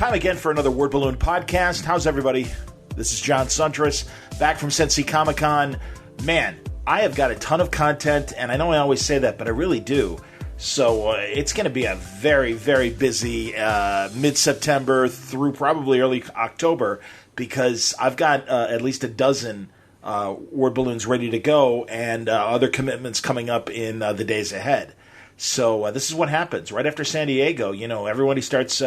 Time again for another Word Balloon podcast. How's everybody? This is John Suntress, back from Cincy Comic-Con. Man, I have got a ton of content, and I know I always say that, but I really do. So it's going to be a very, very busy mid-September through probably early October, because I've got at least a dozen Word Balloons ready to go, and other commitments coming up in the days ahead. So this is what happens. Right after San Diego, everybody starts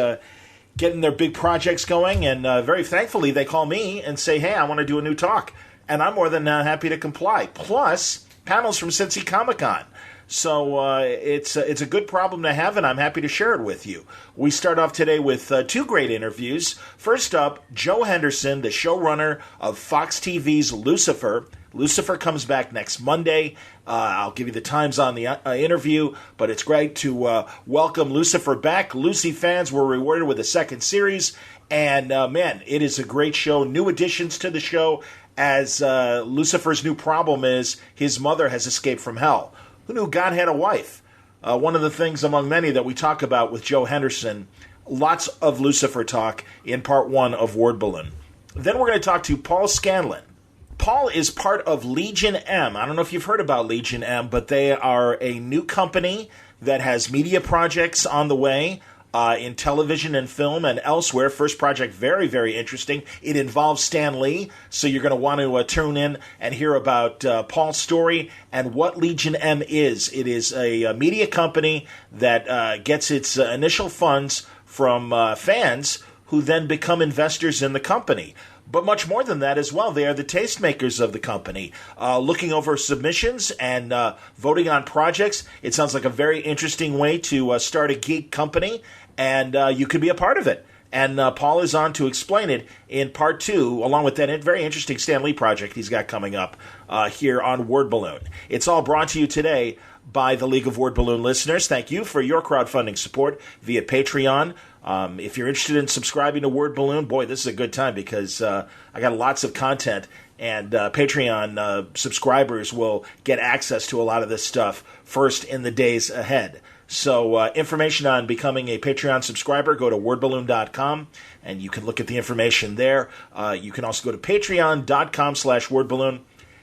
getting their big projects going, and very thankfully they call me and say, hey, I want to do a new talk. And I'm more than happy to comply. Plus, panels from Cincy Comic-Con. So it's a good problem to have, and I'm happy to share it with you. We start off today with two great interviews. First up, Joe Henderson, the showrunner of Fox TV's Lucifer. Lucifer comes back next Monday. I'll give you the times on the interview, but it's great to welcome Lucifer back. Lucy fans were rewarded with a second series, and man, it is a great show. New additions to the show, as Lucifer's new problem is his mother has escaped from hell. Who knew God had a wife? One of the things among many that we talk about with Joe Henderson. Lots of Lucifer talk in part one of Word Balloon. Then we're going to talk to Paul Scanlan. Paul is part of Legion M. I don't know if you've heard about Legion M, but they are a new company that has media projects on the way in television and film and elsewhere. First project, very, very interesting. It involves Stan Lee, so you're going to want to tune in and hear about Paul's story and what Legion M is. It is a media company that gets its initial funds from fans who then become investors in the company. But much more than that as well. They are the tastemakers of the company, looking over submissions and voting on projects. It sounds like a very interesting way to start a geek company, and you could be a part of it. And Paul is on to explain it in part two, along with that very interesting Stan Lee project he's got coming up here on Word Balloon. It's all brought to you today by the League of Word Balloon listeners. Thank you for your crowdfunding support via Patreon. If you're interested in subscribing to Word Balloon, boy, this is a good time because I got lots of content, and Patreon subscribers will get access to a lot of this stuff first in the days ahead. So information on becoming a Patreon subscriber, go to wordballoon.com, and you can look at the information there. You can also go to patreon.com/wordballoon.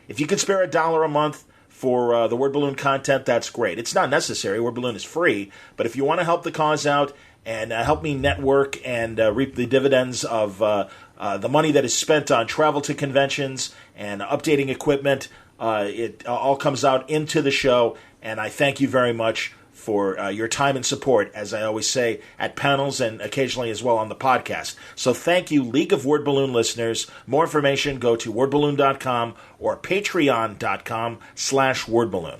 If you can spare $1 a month for the Word Balloon content, that's great. It's not necessary. Word Balloon is free. But if you want to help the cause out and help me network and reap the dividends of the money that is spent on travel to conventions and updating equipment, it all comes out into the show. And I thank you very much for your time and support, as I always say, at panels and occasionally as well on the podcast. So thank you, League of Word Balloon listeners. More information, go to wordballoon.com or patreon.com/wordballoon.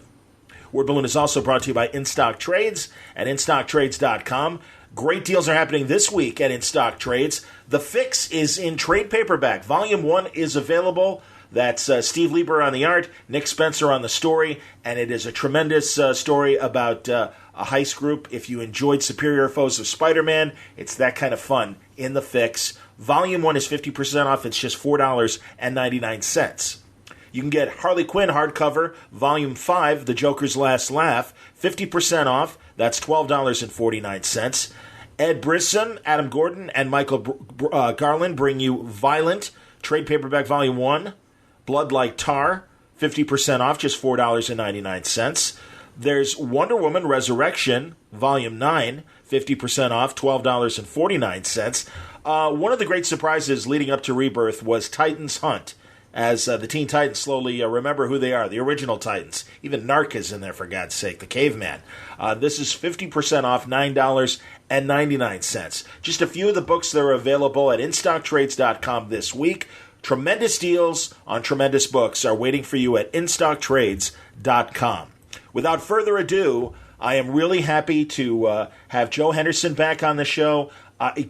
Word Balloon is also brought to you by InStock Trades at InStockTrades.com. Great deals are happening this week at InStock Trades. The Fix is in trade paperback. Volume 1 is available. That's Steve Lieber on the art, Nick Spencer on the story, and it is a tremendous story about a heist group. If you enjoyed Superior Foes of Spider-Man, it's that kind of fun in The Fix. Volume 1 is 50% off. It's just $4.99. You can get Harley Quinn hardcover, Volume 5, The Joker's Last Laugh, 50% off. That's $12.49. Ed Brisson, Adam Gordon, and Michael Garland bring you Violent, trade paperback Volume 1. Blood Like Tar, 50% off, just $4.99. There's Wonder Woman Resurrection, Volume 9, 50% off, $12.49. One of the great surprises leading up to Rebirth was Titans Hunt, as the Teen Titans slowly remember who they are, the original Titans. Even Narc is in there, for God's sake, the caveman. This is 50% off, $9.99. Just a few of the books that are available at InStockTrades.com this week. Tremendous deals on tremendous books are waiting for you at InStockTrades.com. Without further ado, I am really happy to have Joe Henderson back on the show.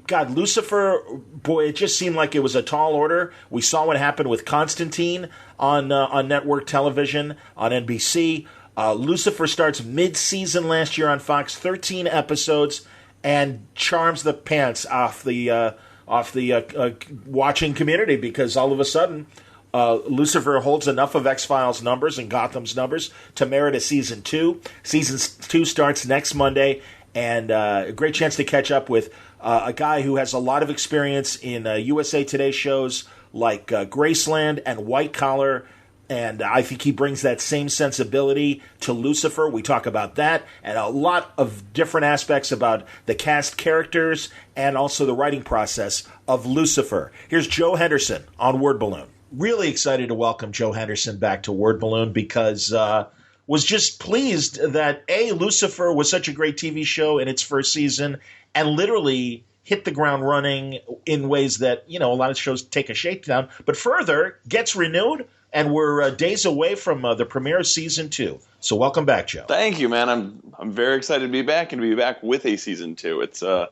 God, Lucifer, boy, it just seemed like it was a tall order. We saw what happened with Constantine on network television, on NBC. Lucifer starts mid-season last year on Fox, 13 episodes, and charms the pants off the watching community, because all of a sudden Lucifer holds enough of X-Files numbers and Gotham's numbers to merit a Season 2. Season 2 starts next Monday, and a great chance to catch up with a guy who has a lot of experience in USA Today shows like Graceland and White Collar. And I think he brings that same sensibility to Lucifer. We talk about that and a lot of different aspects about the cast characters and also the writing process of Lucifer. Here's Joe Henderson on Word Balloon. Really excited to welcome Joe Henderson back to Word Balloon because was just pleased that, A, Lucifer was such a great TV show in its first season and literally hit the ground running in ways that, a lot of shows take a shakedown, but further gets renewed. And we're days away from the premiere of season 2. So welcome back, Joe. Thank you, man. I'm very excited to be back and to be back with a season 2. It's a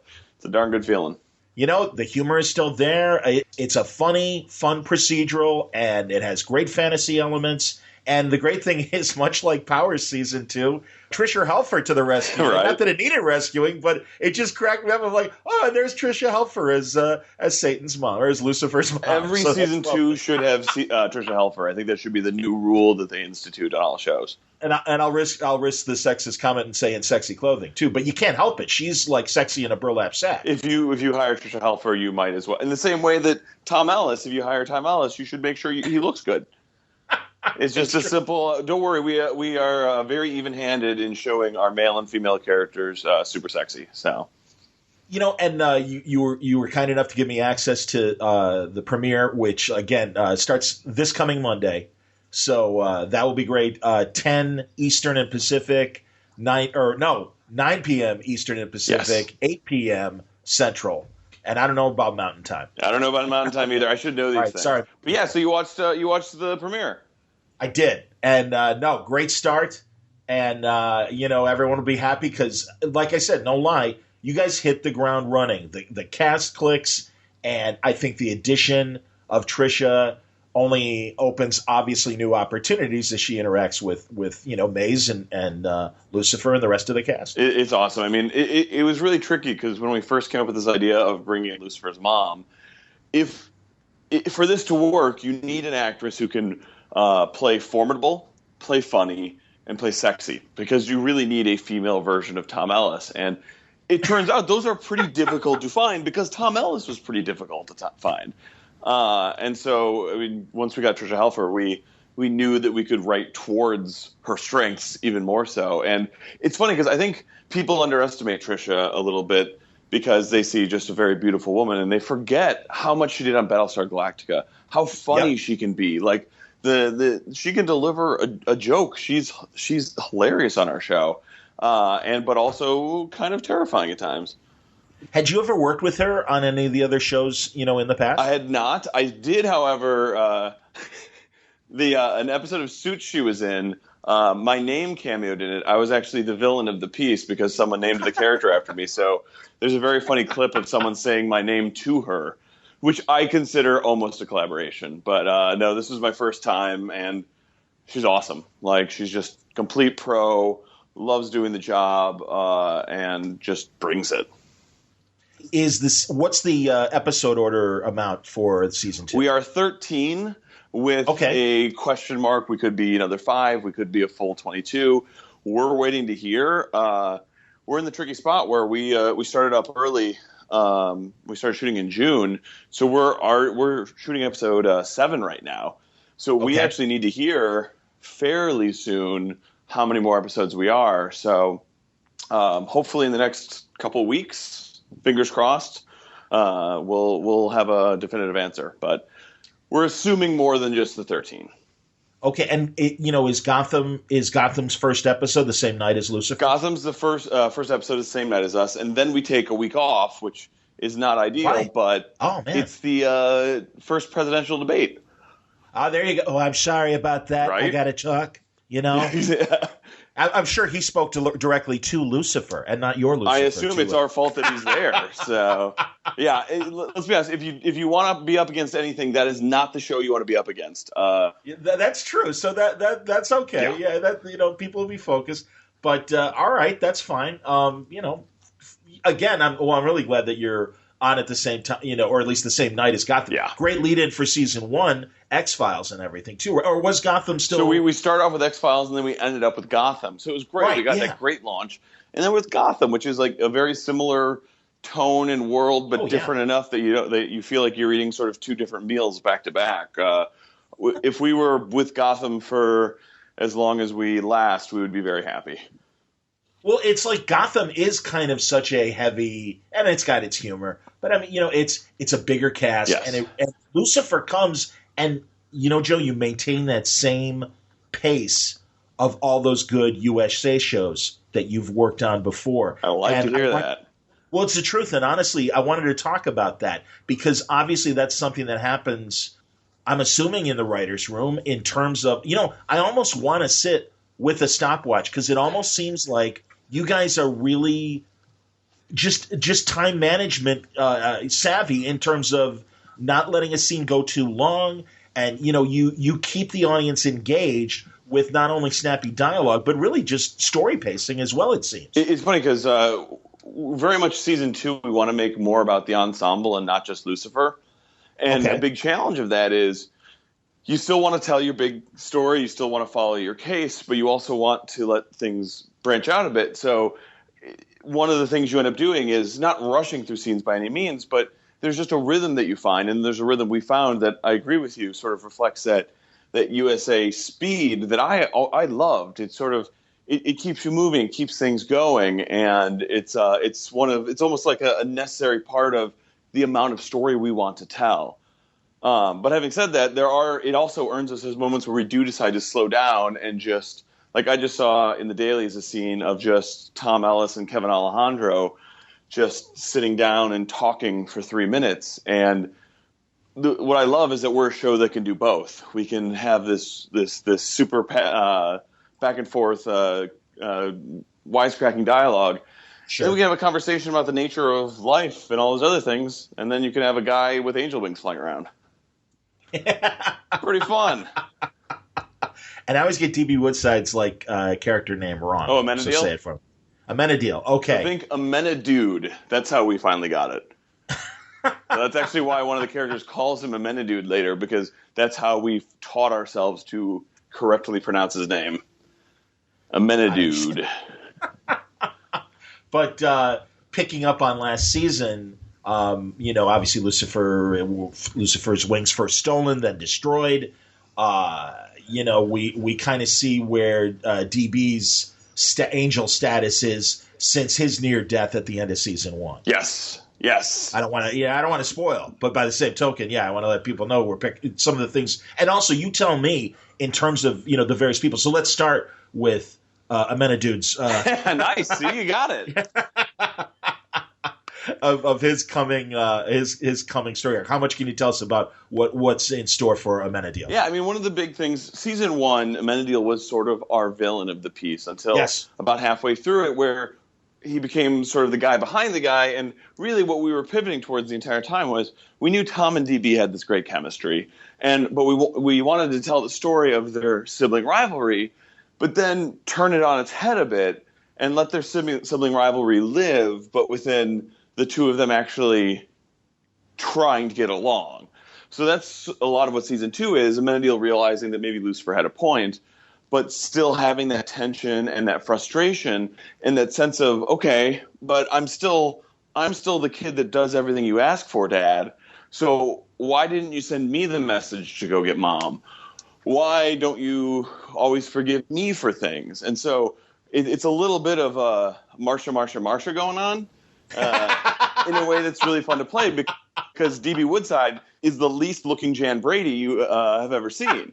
darn good feeling. The humor is still there. It's a funny, fun procedural, and it has great fantasy elements. And the great thing is, much like Powers season 2, Trisha Helfer to the rescue. Right. Not that it needed rescuing, but it just cracked me up. I'm like, oh, and there's Trisha Helfer as Satan's mom, or as Lucifer's mom. Every season 2 should have Trisha Helfer. I think that should be the new rule that they institute on all shows. And I'll risk the sexist comment and say in sexy clothing too, but you can't help it. She's like sexy in a burlap sack. If you hire Trisha Helfer, you might as well. In the same way that Tom Ellis, if you hire Tom Ellis, you should make sure he looks good. It's just a simple. Don't worry, we are very even-handed in showing our male and female characters super sexy. So, and you were kind enough to give me access to the premiere, which again starts this coming Monday. So that will be great. 10 Eastern and Pacific, 9 p.m. Eastern and Pacific, yes. 8 p.m. Central. And I don't know about Mountain Time. I don't know about Mountain Time either. I should know these things. Sorry. But yeah, so you watched the premiere. I did. And no, great start. And, everyone will be happy because, like I said, no lie, you guys hit the ground running. The cast clicks, and I think the addition of Trisha only opens, obviously, new opportunities as she interacts with Maze and Lucifer and the rest of the cast. It's awesome. I mean, it was really tricky because when we first came up with this idea of bringing in Lucifer's mom, for this to work, you need an actress who can play formidable, play funny, and play sexy, because you really need a female version of Tom Ellis. And it turns out those are pretty difficult to find because Tom Ellis was pretty difficult to find. And so, I mean, once we got Trisha Helfer, we knew that we could write towards her strengths even more so. And it's funny because I think people underestimate Trisha a little bit because they see just a very beautiful woman and they forget how much she did on Battlestar Galactica, how funny she can be. Like, she can deliver a joke. She's hilarious on our show, but also kind of terrifying at times. Had you ever worked with her on any of the other shows, in the past? I had not. I did, however, an episode of Suits she was in. My name cameoed in it. I was actually the villain of the piece because someone named the character after me. So there's a very funny clip of someone saying my name to her, which I consider almost a collaboration. But no, this was my first time, and she's awesome. Like, she's just complete pro, loves doing the job, and just brings it. What's the episode order amount for season 2? We are 13 with a question mark. We could be another 5. We could be a full 22. We're waiting to hear. We're in the tricky spot where we started up early. We started shooting in June, so we're shooting episode 7 right now. So we actually need to hear fairly soon how many more episodes we are. So hopefully in the next couple weeks, fingers crossed, we'll have a definitive answer. But we're assuming more than just the 13. Okay, and is Gotham's first episode the same night as Lucifer? Gotham's the first episode is the same night as us, and then we take a week off, which is not ideal, but it's the first presidential debate. There you go. Oh, I'm sorry about that. Right? I got to talk. Yeah. I'm sure he spoke directly to Lucifer and not your Lucifer. I assume it's our fault that he's there. So, yeah, let's be honest. If you want to be up against anything, that is not the show you want to be up against. That's true. So that's okay. Yeah, people will be focused. But all right, that's fine. Again, I'm really glad that you're on at the same time, or at least the same night as Gotham. Yeah. Great lead-in for season 1, X-Files and everything, too. Or was Gotham still... So we started off with X-Files, and then we ended up with Gotham. So it was great. Right, we got that great launch. And then with Gotham, which is like a very similar tone and world, but different yeah. enough that you feel like you're eating sort of two different meals back to back. If we were with Gotham for as long as we last, we would be very happy. Well, it's like Gotham is kind of such a heavy, and it's got its humor, but I mean, it's a bigger cast, Yes. and Lucifer comes, and Joe, you maintain that same pace of all those good USA shows that you've worked on before. I like to hear that. Well, it's the truth, and honestly, I wanted to talk about that because obviously that's something that happens, I'm assuming, in the writer's room in terms of, I almost want to sit with a stopwatch because it almost seems like you guys are really just time management savvy in terms of not letting a scene go too long, and you keep the audience engaged with not only snappy dialogue but really just story pacing as well. It seems it's funny because very much season 2 we want to make more about the ensemble and not just Lucifer, and a big challenge of that is you still want to tell your big story, you still want to follow your case, but you also want to let things branch out a bit. So one of the things you end up doing is not rushing through scenes by any means, but there's just a rhythm that you find, and there's a rhythm we found that I agree with you sort of reflects that USA speed that I loved. It's sort of it keeps you moving, keeps things going, and it's almost like a necessary part of the amount of story we want to tell. But having said that, it also earns us those moments where we do decide to slow down and just, like I just saw in the dailies, a scene of just Tom Ellis and Kevin Alejandro just sitting down and talking for 3 minutes. And what I love is that we're a show that can do both. We can have this super back and forth wisecracking dialogue. Sure. Then we can have a conversation about the nature of life and all those other things, and then you can have a guy with angel wings flying around. Pretty fun. And I always get DB Woodside's character name wrong. Oh, Amenadiel? So say it for me. Amenadiel. Okay. I think Amenadude. That's how we finally got it. That's actually why one of the characters calls him Amenadude later, because that's how we've taught ourselves to correctly pronounce his name. Amenadude. But picking up on last season, obviously Lucifer's wings first stolen, then destroyed. We kind of see where DB's angel status is since his near death at the end of season 1. Yes. I don't want to spoil, but by the same token, I want to let people know we're picking some of the things, and also you tell me in terms of the various people. So let's start with Amenadude's. Nice, see, you got it. of his coming his coming story. How much can you tell us about what's in store for Amenadiel? Yeah, I mean, one of the big things, season 1, Amenadiel was sort of our villain of the piece until about halfway through it, where he became sort of the guy behind the guy, and really what we were pivoting towards the entire time was we knew Tom and DB had this great chemistry, but we wanted to tell the story of their sibling rivalry, but then turn it on its head a bit and let their sibling rivalry live, but within the two of them actually trying to get along. So that's a lot of what season 2 is, Amenadiel realizing that maybe Lucifer had a point, but still having that tension and that frustration and that sense of, okay, but I'm still the kid that does everything you ask for, Dad. So why didn't you send me the message to go get Mom? Why don't you always forgive me for things? And so it's a little bit of a Marsha going on in a way that's really fun to play, because DB Woodside is the least looking Jan Brady you have ever seen.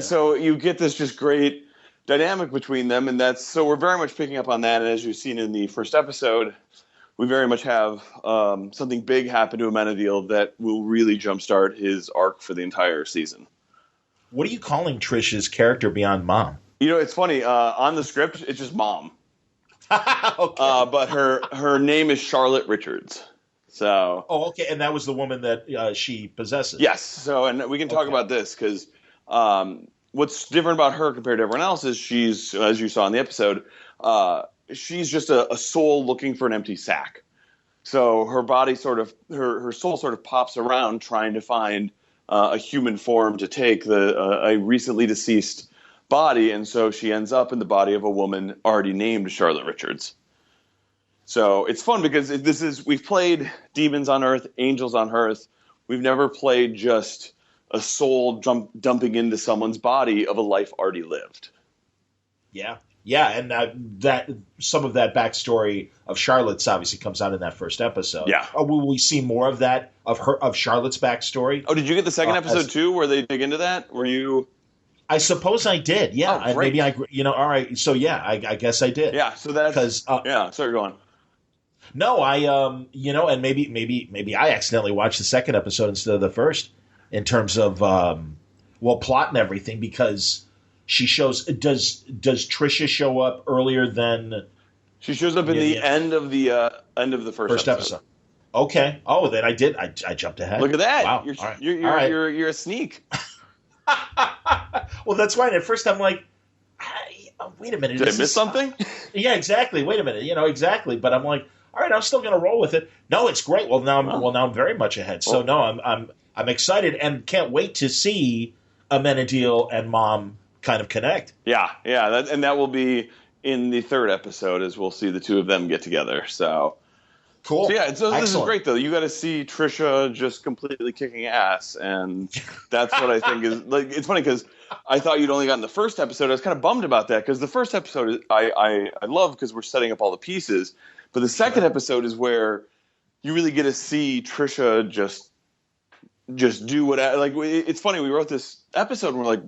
So you get this just great dynamic between them, and so we're very much picking up on that. And as you've seen in the first episode, we very much have something big happen to Amenadiel that will really jumpstart his arc for the entire season. What are you calling Trisha's character beyond Mom? It's funny. On the script, it's just Mom. Okay. But her name is Charlotte Richards. So. Oh, okay. And that was the woman that she possesses. Yes. So, and we can talk about this because what's different about her compared to everyone else is she's, as you saw in the episode, she's just a soul looking for an empty sack. So her body her soul sort of pops around trying to find a human form to take a recently deceased body, and so she ends up in the body of a woman already named Charlotte Richards. So it's fun because we've played demons on Earth, angels on Earth. We've never played just a soul dumping into someone's body of a life already lived. Yeah. Yeah, and that some of that backstory of Charlotte's obviously comes out in that first episode. Yeah. Will we see more of that, of Charlotte's backstory? Oh, did you get the second episode too, where they dig into that? Were you? I suppose I did. Yeah, oh, and maybe all right. So yeah, I guess I did. Yeah. So that's because yeah. Sorry, go on. No, and maybe I accidentally watched the second episode instead of the first in terms of plot and everything, because she shows. Does Trisha show up earlier than? She shows up in the end of the first episode. Okay. Oh, then I did. I jumped ahead. Look at that. Wow. You're a sneak. Well, that's right. At first, I'm like, wait a minute. Did I miss something? Yeah, exactly. Wait a minute. Exactly. But I'm like, all right, I'm still going to roll with it. No, it's great. Well, now I'm very much ahead. So no, I'm excited and can't wait to see Amenadiel and Mom kind of connect. Yeah. That will be in the third episode, as we'll see the two of them get together. So cool. So yeah, this is great though. You got to see Trisha just completely kicking ass, and that's what I think is like. It's funny because I thought you'd only gotten the first episode. I was kind of bummed about that because the first episode I love because we're setting up all the pieces. But the second episode is where you really get to see Trisha just do what it's funny. We wrote this episode and we're like,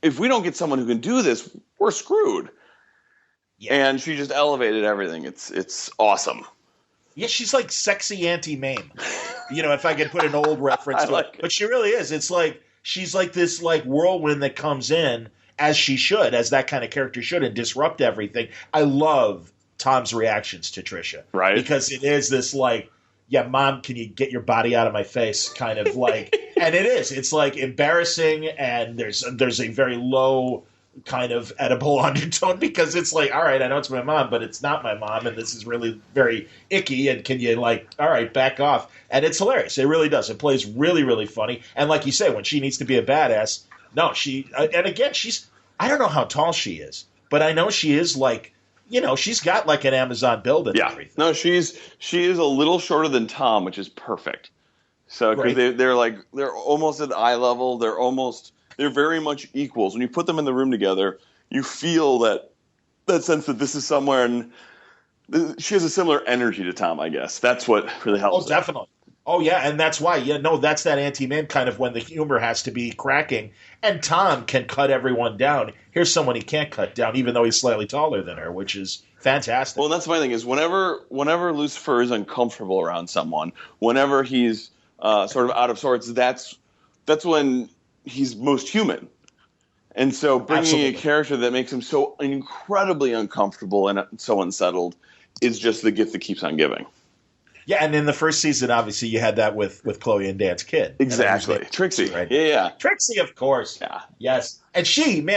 if we don't get someone who can do this, we're screwed. Yeah. And she just elevated everything. It's awesome. Yeah, she's like sexy Auntie Mame. If I could put an old reference to it. But she really is. It's like she's like this like whirlwind that comes in as that kind of character should, and disrupt everything. I love Tom's reactions to Trisha. Right. Because it is this like, yeah, Mom, can you get your body out of my face kind of like, and it is. It's like embarrassing, and there's a very low kind of edible undertone because it's like, all right, I know it's my mom, but it's not my mom, and this is really very icky, and can you like, all right, back off? And it's hilarious. It really does. It plays really, really funny. And like you say, when she needs to be a badass, no, and again, I don't know how tall she is, but I know she is like, she's got like an Amazon build and everything. No, she is a little shorter than Tom, which is perfect. So because they're almost at eye level. They're very much equals. When you put them in the room together, you feel that sense that this is somewhere, and she has a similar energy to Tom, I guess. That's what really helps. Oh, definitely. Oh, yeah, and that's why. That's that Auntie-Man kind of when the humor has to be cracking, and Tom can cut everyone down. Here's someone he can't cut down, even though he's slightly taller than her, which is fantastic. Well, and that's my thing is whenever Lucifer is uncomfortable around someone, whenever he's sort of out of sorts, that's when he's most human. And so bringing a character that makes him so incredibly uncomfortable and so unsettled is just the gift that keeps on giving. Yeah, and in the first season, obviously, you had that with Chloe and Dan's kid. Exactly. Trixie. Right? Yeah. Trixie, of course. Yeah. Yes. And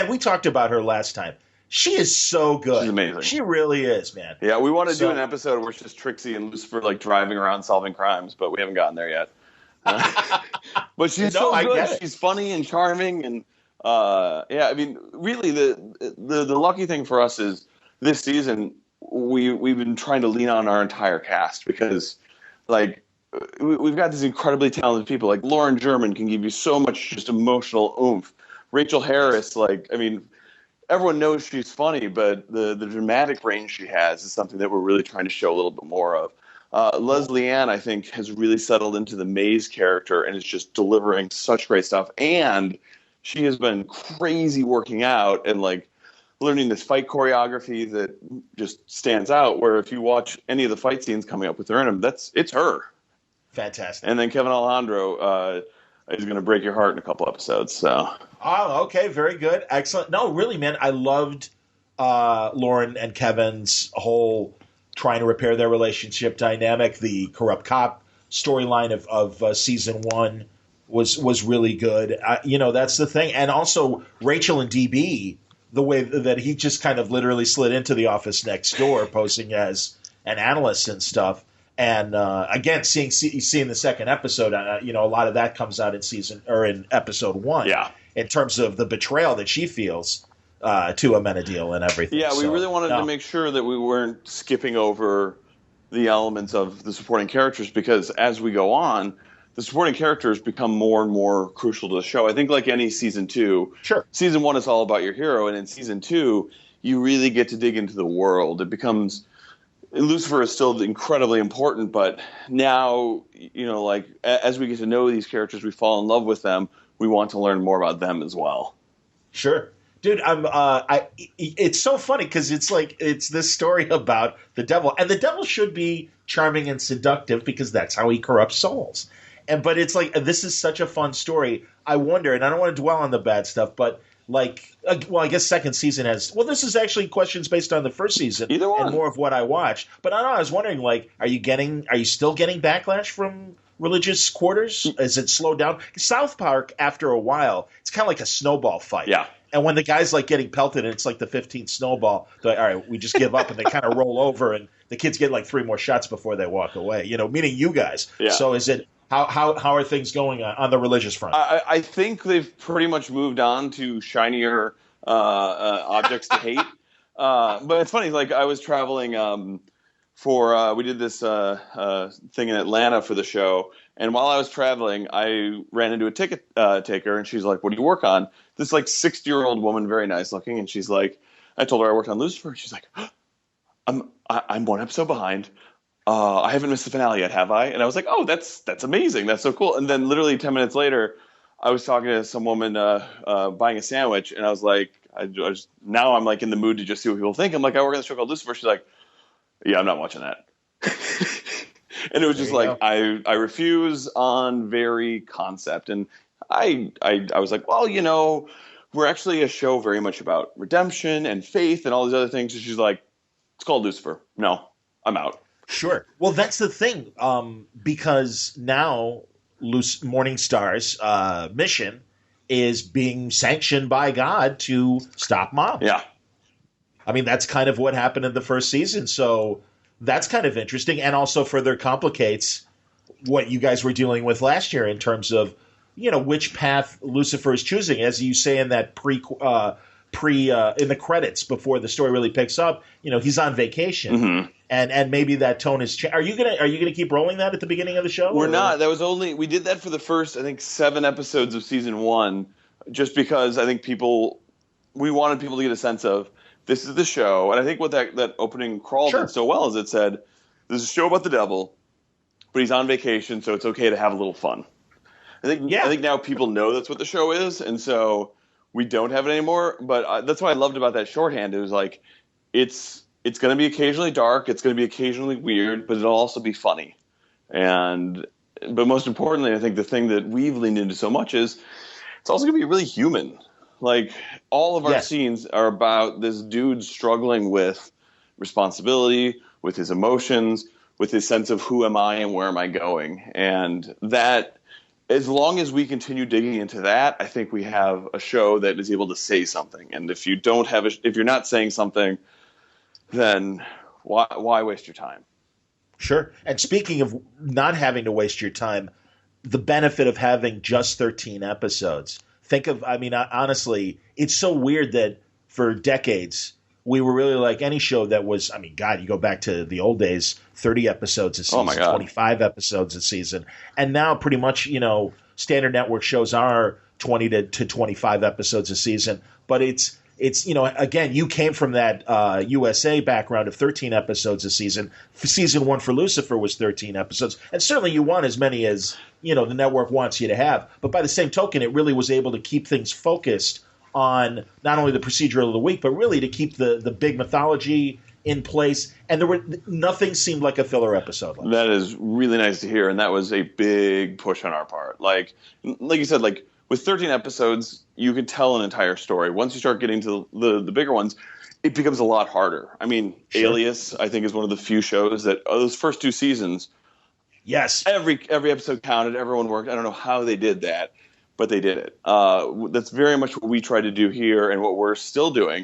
we talked about her last time. She is so good. She's amazing. She really is, man. Yeah, we want to do an episode where it's just Trixie and Lucifer like driving around solving crimes, but we haven't gotten there yet. But she's so good. She's funny and charming, and I mean, really, the lucky thing for us is this season we've been trying to lean on our entire cast because, like, we've got these incredibly talented people. Like Lauren German can give you so much just emotional oomph. Rachel Harris, like, I mean, everyone knows she's funny, but the dramatic range she has is something that we're really trying to show a little bit more of. Leslie Ann, I think, has really settled into the Maze character and is just delivering such great stuff. And she has been crazy working out and like learning this fight choreography that just stands out. Where if you watch any of the fight scenes coming up with her in them, it's her. Fantastic. And then Kevin Alejandro is going to break your heart in a couple episodes. So. Oh, okay, very good, excellent. No, really, man, I loved Lauren and Kevin's whole trying to repair their relationship dynamic. The corrupt cop storyline of season 1 was really good. That's the thing. And also Rachel and DB, the way that he just kind of literally slid into the office next door, posing as an analyst and stuff. And again, seeing the second episode, a lot of that comes out in episode 1. Yeah. In terms of the betrayal that she feels to Amenadiel and everything. Yeah, we really wanted to make sure that we weren't skipping over the elements of the supporting characters, because as we go on, the supporting characters become more and more crucial to the show. I think like any season 2, Sure. Season 1 is all about your hero, and in season 2, you really get to dig into the world. It becomes Lucifer is still incredibly important, but now, like as we get to know these characters, we fall in love with them. We want to learn more about them as well. Sure. Dude, it's so funny because it's this story about the devil, and the devil should be charming and seductive because that's how he corrupts souls. But it's like, this is such a fun story. I wonder, and I don't want to dwell on the bad stuff, but I guess second season has. Well, this is actually questions based on the first season, either one, and more of what I watched. But I don't know. I was wondering, are you still getting backlash from religious quarters? Is it slowed down? South Park, after a while, it's kind of like a snowball fight. Yeah. And when the guy's getting pelted and it's like the 15th snowball, they're like, all right, we just give up, and they kind of roll over, and the kids get 3 more shots before they walk away. Meaning you guys. Yeah. So is it? How are things going on the religious front? I think they've pretty much moved on to shinier objects to hate. But it's funny. I was traveling we did this thing in Atlanta for the show, and while I was traveling, I ran into a ticket taker, and she's like, "What do you work on?" This 60-year-old woman, very nice looking, and she's like, I told her I worked on Lucifer, and she's like, I'm one episode behind. I haven't missed the finale yet, have I? And I was like, oh, that's amazing. That's so cool. And then literally 10 minutes later, I was talking to some woman buying a sandwich, and I was like, now I'm in the mood to just see what people think. I'm like, I work on the show called Lucifer. She's like, yeah, I'm not watching that. And it was just I refuse on very concept. And I was like, well, we're actually a show very much about redemption and faith and all these other things. And she's like, it's called Lucifer. No, I'm out. Sure. Well, that's the thing, because now Morningstar's mission is being sanctioned by God to stop moms. Yeah. I mean, that's kind of what happened in the first season. So that's kind of interesting, and also further complicates what you guys were dealing with last year in terms of, which path Lucifer is choosing. As you say in that in the credits before the story really picks up, he's on vacation. Mm-hmm. And maybe that tone is changed. Are you gonna keep rolling that at the beginning of the show? We're not. We did that for the first, I think, 7 episodes of season 1, just because I think we wanted people to get a sense of this is the show. And I think what that opening crawl did so well is it said, this is a show about the devil, but he's on vacation, so it's okay to have a little fun. I think now people know that's what the show is, and so we don't have it anymore. But that's what I loved about that shorthand. It was it's going to be occasionally dark, it's going to be occasionally weird, but it'll also be funny. But most importantly, I think the thing that we've leaned into so much is it's also going to be really human. All of our scenes are about this dude struggling with responsibility, with his emotions, with his sense of who am I and where am I going. And that, as long as we continue digging into that, I think we have a show that is able to say something. And if you don't have if you're not saying something, then why waste your time? Sure. And speaking of not having to waste your time, the benefit of having just 13 episodes. Honestly, it's so weird that for decades we were really like any show that was, you go back to the old days, 30 episodes a season, oh my God, 25 episodes a season. And now pretty much, standard network shows are 20 to 25 episodes a season. But it's again, you came from that USA background of 13 episodes a season. Season 1 for Lucifer was 13 episodes. And certainly you want as many as, the network wants you to have. But by the same token, it really was able to keep things focused on not only the procedural of the week, but really to keep the big mythology in place. And nothing seemed like a filler episode. That is really nice to hear. And that was a big push on our part. Like you said, with 13 episodes, you can tell an entire story. Once you start getting to the bigger ones, it becomes a lot harder. Sure. Alias, I think, is one of the few shows that those first 2 seasons, yes, every episode counted. Everyone worked. I don't know how they did that, but they did it. That's very much what we try to do here and what we're still doing.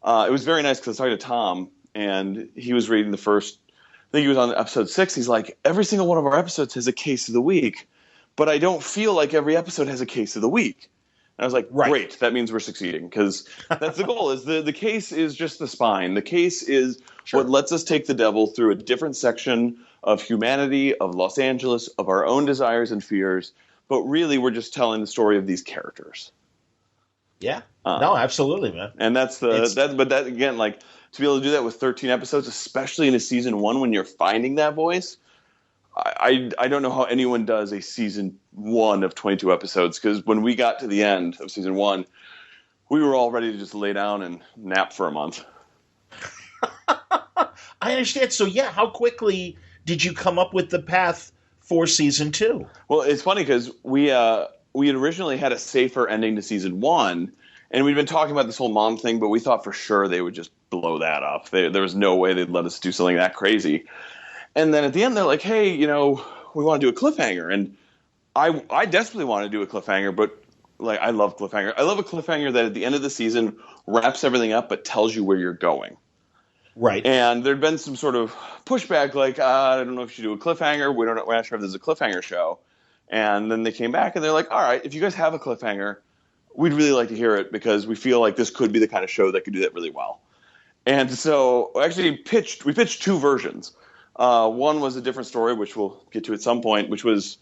It was very nice because I was talking to Tom, and he was reading the first – I think he was on episode 6. He's like, every single one of our episodes has a case of the week. But I don't feel like every episode has a case of the week. And I was like, Right. great, that means we're succeeding, because that's the goal. Is the case is just the spine. The case is what lets us take the devil through a different section of humanity, of Los Angeles, of our own desires and fears. But really, we're just telling the story of these characters. Yeah. No, absolutely, man. And but that again, like, to be able to do that with 13 episodes, especially in a season 1 when you're finding that voice. I don't know how anyone does a season 1 of 22 episodes, because when we got to the end of season 1, we were all ready to just lay down and nap for a month. I understand. So, yeah, how quickly did you come up with the path for season 2? Well, it's funny because we had originally had a safer ending to season 1, and we'd been talking about this whole mom thing, but we thought for sure they would just blow that up. There was no way they'd let us do something that crazy. And then at the end, they're like, hey, we want to do a cliffhanger. And I desperately want to do a cliffhanger, but like, I love cliffhanger. I love a cliffhanger that at the end of the season wraps everything up but tells you where you're going. Right. And there'd been some sort of pushback, like, I don't know if you should do a cliffhanger. We're not sure if there's a cliffhanger show. And then they came back and they're like, all right, if you guys have a cliffhanger, we'd really like to hear it, because we feel like this could be the kind of show that could do that really well. And so actually we pitched 2 versions. One was a different story, which we'll get to at some point, which was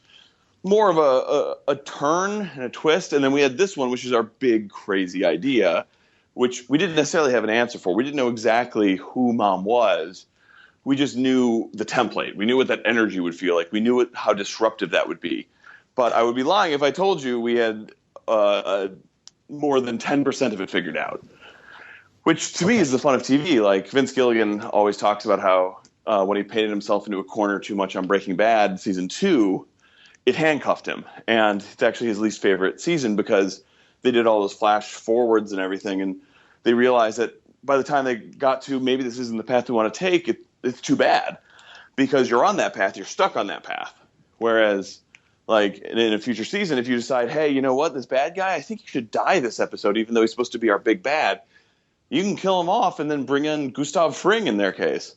more of a turn and a twist. And then we had this one, which is our big, crazy idea, which we didn't necessarily have an answer for. We didn't know exactly who Mom was. We just knew the template. We knew what that energy would feel like. We knew how disruptive that would be. But I would be lying if I told you we had more than 10% of it figured out, which to me is the fun of TV. Like, Vince Gilligan always talks about how when he painted himself into a corner too much on Breaking Bad season 2, it handcuffed him. And it's actually his least favorite season, because they did all those flash forwards and everything, and they realized that by the time they got to, maybe this isn't the path we want to take, it's too bad, because you're on that path, you're stuck on that path. Whereas, like, in a future season, if you decide, hey, you know what, this bad guy, I think he should die this episode, even though he's supposed to be our big bad, you can kill him off and then bring in Gustav Fring in their case.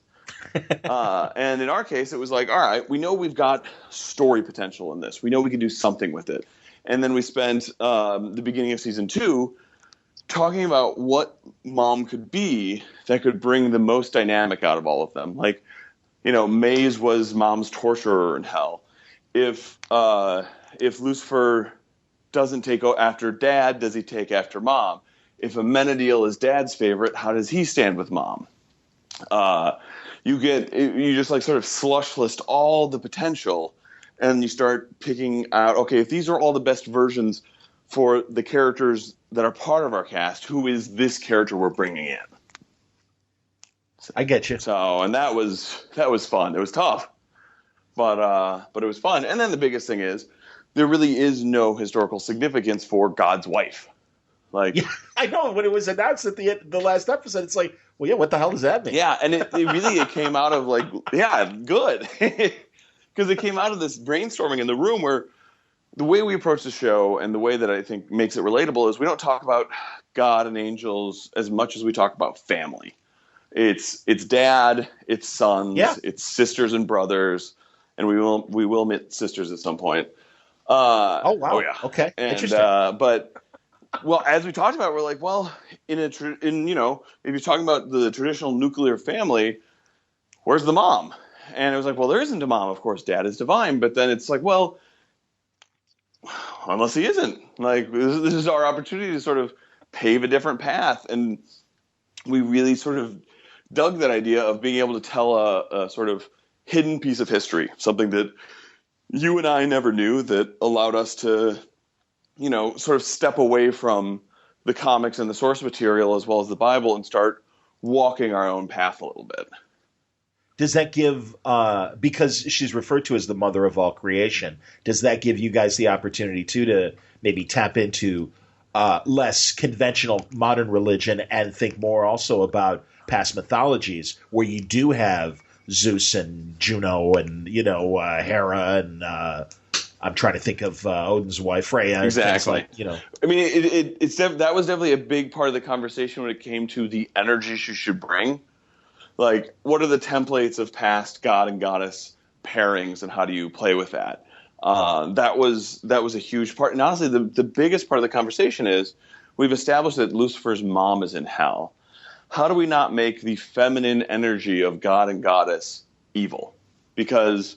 And in our case, it was like, all right, we know we've got story potential in this. We know we can do something with it. And then we spent the beginning of season 2 talking about what Mom could be that could bring the most dynamic out of all of them. Like, Maze was Mom's torturer in hell. If Lucifer doesn't take after Dad, does he take after Mom? If Amenadiel is Dad's favorite, how does he stand with Mom? You just like sort of slush list all the potential, and you start picking out, okay, if these are all the best versions for the characters that are part of our cast, who is this character we're bringing in? I get you. So, and that was fun. It was tough, but it was fun. And then the biggest thing is, there really is no historical significance for God's wife. Like, yeah, I know when it was announced at the last episode, it's like, well, yeah, what the hell does that mean? Yeah, and it really came out of like, yeah, good, because it came out of this brainstorming in the room where the way we approach the show and the way that I think makes it relatable is we don't talk about God and angels as much as we talk about family. It's dad, it's sons, it's sisters and brothers, and we will meet sisters at some point. Oh wow! Oh yeah, okay, and, interesting. But well, as we talked about, we're like, well, if you're talking about the traditional nuclear family, where's the mom? And it was like, well, there isn't a mom. Of course, Dad is divine, but then it's like, well, unless he isn't. Like, this is our opportunity to sort of pave a different path, and we really sort of dug that idea of being able to tell a sort of hidden piece of history, something that you and I never knew, that allowed us to, sort of step away from the comics and the source material as well as the Bible and start walking our own path a little bit. Does that give, because she's referred to as the mother of all creation, does that give you guys the opportunity to maybe tap into less conventional modern religion and think more also about past mythologies where you do have Zeus and Juno and, Hera and I'm trying to think of Odin's wife, Freya. Exactly. Like, I mean, that was definitely a big part of the conversation when it came to the energy she should bring. Like, what are the templates of past god and goddess pairings, and how do you play with that? That was a huge part. And honestly, the biggest part of the conversation is we've established that Lucifer's mom is in hell. How do we not make the feminine energy of God and goddess evil? Because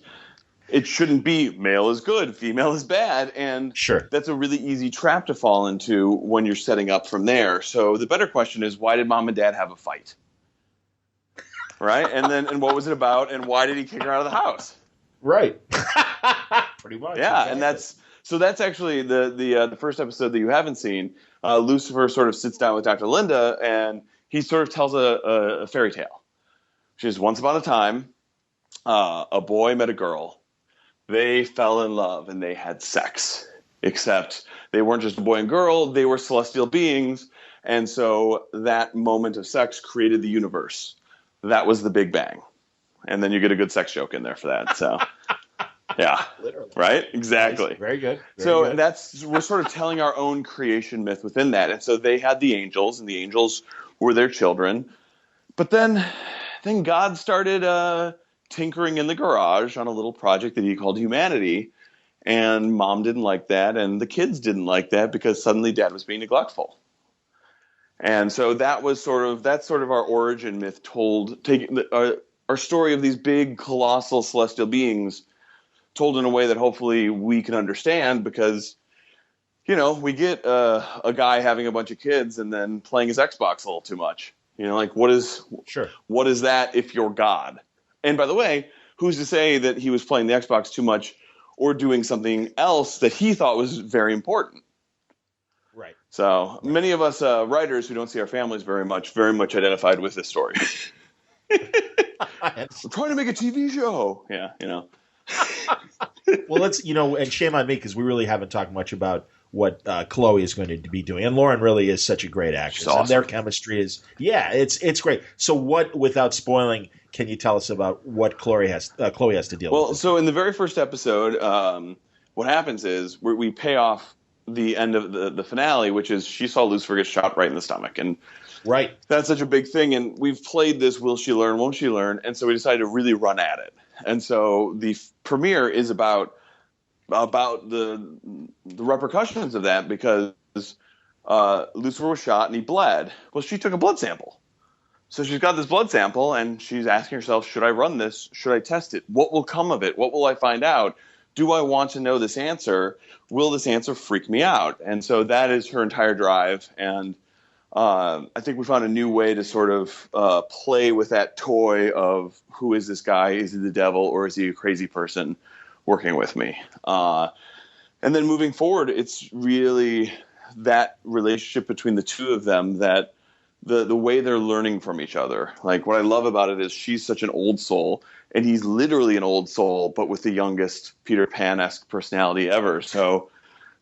it shouldn't be male is good, female is bad. And Sure. That's a really easy trap to fall into when you're setting up from there. So the better question is, why did mom and dad have a fight? Right? And what was it about? And why did he kick her out of the house? Right. Pretty much. Yeah. Exactly. And that's actually the first episode that you haven't seen. Lucifer sort of sits down with Dr. Linda and he sort of tells a fairy tale. Which is once upon a time, a boy met a girl. They fell in love and they had sex. Except they weren't just a boy and girl, they were celestial beings. And so that moment of sex created the universe. That was the Big Bang. And then you get a good sex joke in there for that. So, yeah. Literally. Right? Exactly. Nice. Very good. So we're sort of telling our own creation myth within that. And so they had the angels, and the angels were their children. But then God started tinkering in the garage on a little project that he called humanity. And mom didn't like that, and the kids didn't like that because suddenly dad was being neglectful. And so that's sort of our origin myth told, taking our story of these big, colossal celestial beings told in a way that hopefully we can understand because, we get a guy having a bunch of kids and then playing his Xbox a little too much. What is that if you're God? And by the way, who's to say that he was playing the Xbox too much or doing something else that he thought was very important? Right. So many of us writers who don't see our families very much identified with this story. We're trying to make a TV show. Yeah, Well, let's, and shame on me because we really haven't talked much about what Chloe is going to be doing. And Lauren really is such a great actress. Awesome. And their chemistry is, it's great. So what, without spoiling, can you tell us about what Chloe has to deal with? Well, so in the very first episode, what happens is we pay off the end of the finale, which is she saw Lucifer get shot right in the stomach. And right. That's such a big thing. And we've played this will she learn, won't she learn? And so we decided to really run at it. And so the premiere is about the repercussions of that because Lucifer was shot and he bled. Well, she took a blood sample. So she's got this blood sample and she's asking herself, should I run this? Should I test it? What will come of it? What will I find out? Do I want to know this answer? Will this answer freak me out? And so that is her entire drive. And I think we found a new way to sort of play with that toy of who is this guy? Is he the devil or is he a crazy person working with me? And then moving forward, it's really that relationship between the two of them that the way they're learning from each other. Like what I love about it is she's such an old soul and he's literally an old soul, but with the youngest Peter Pan-esque personality ever. So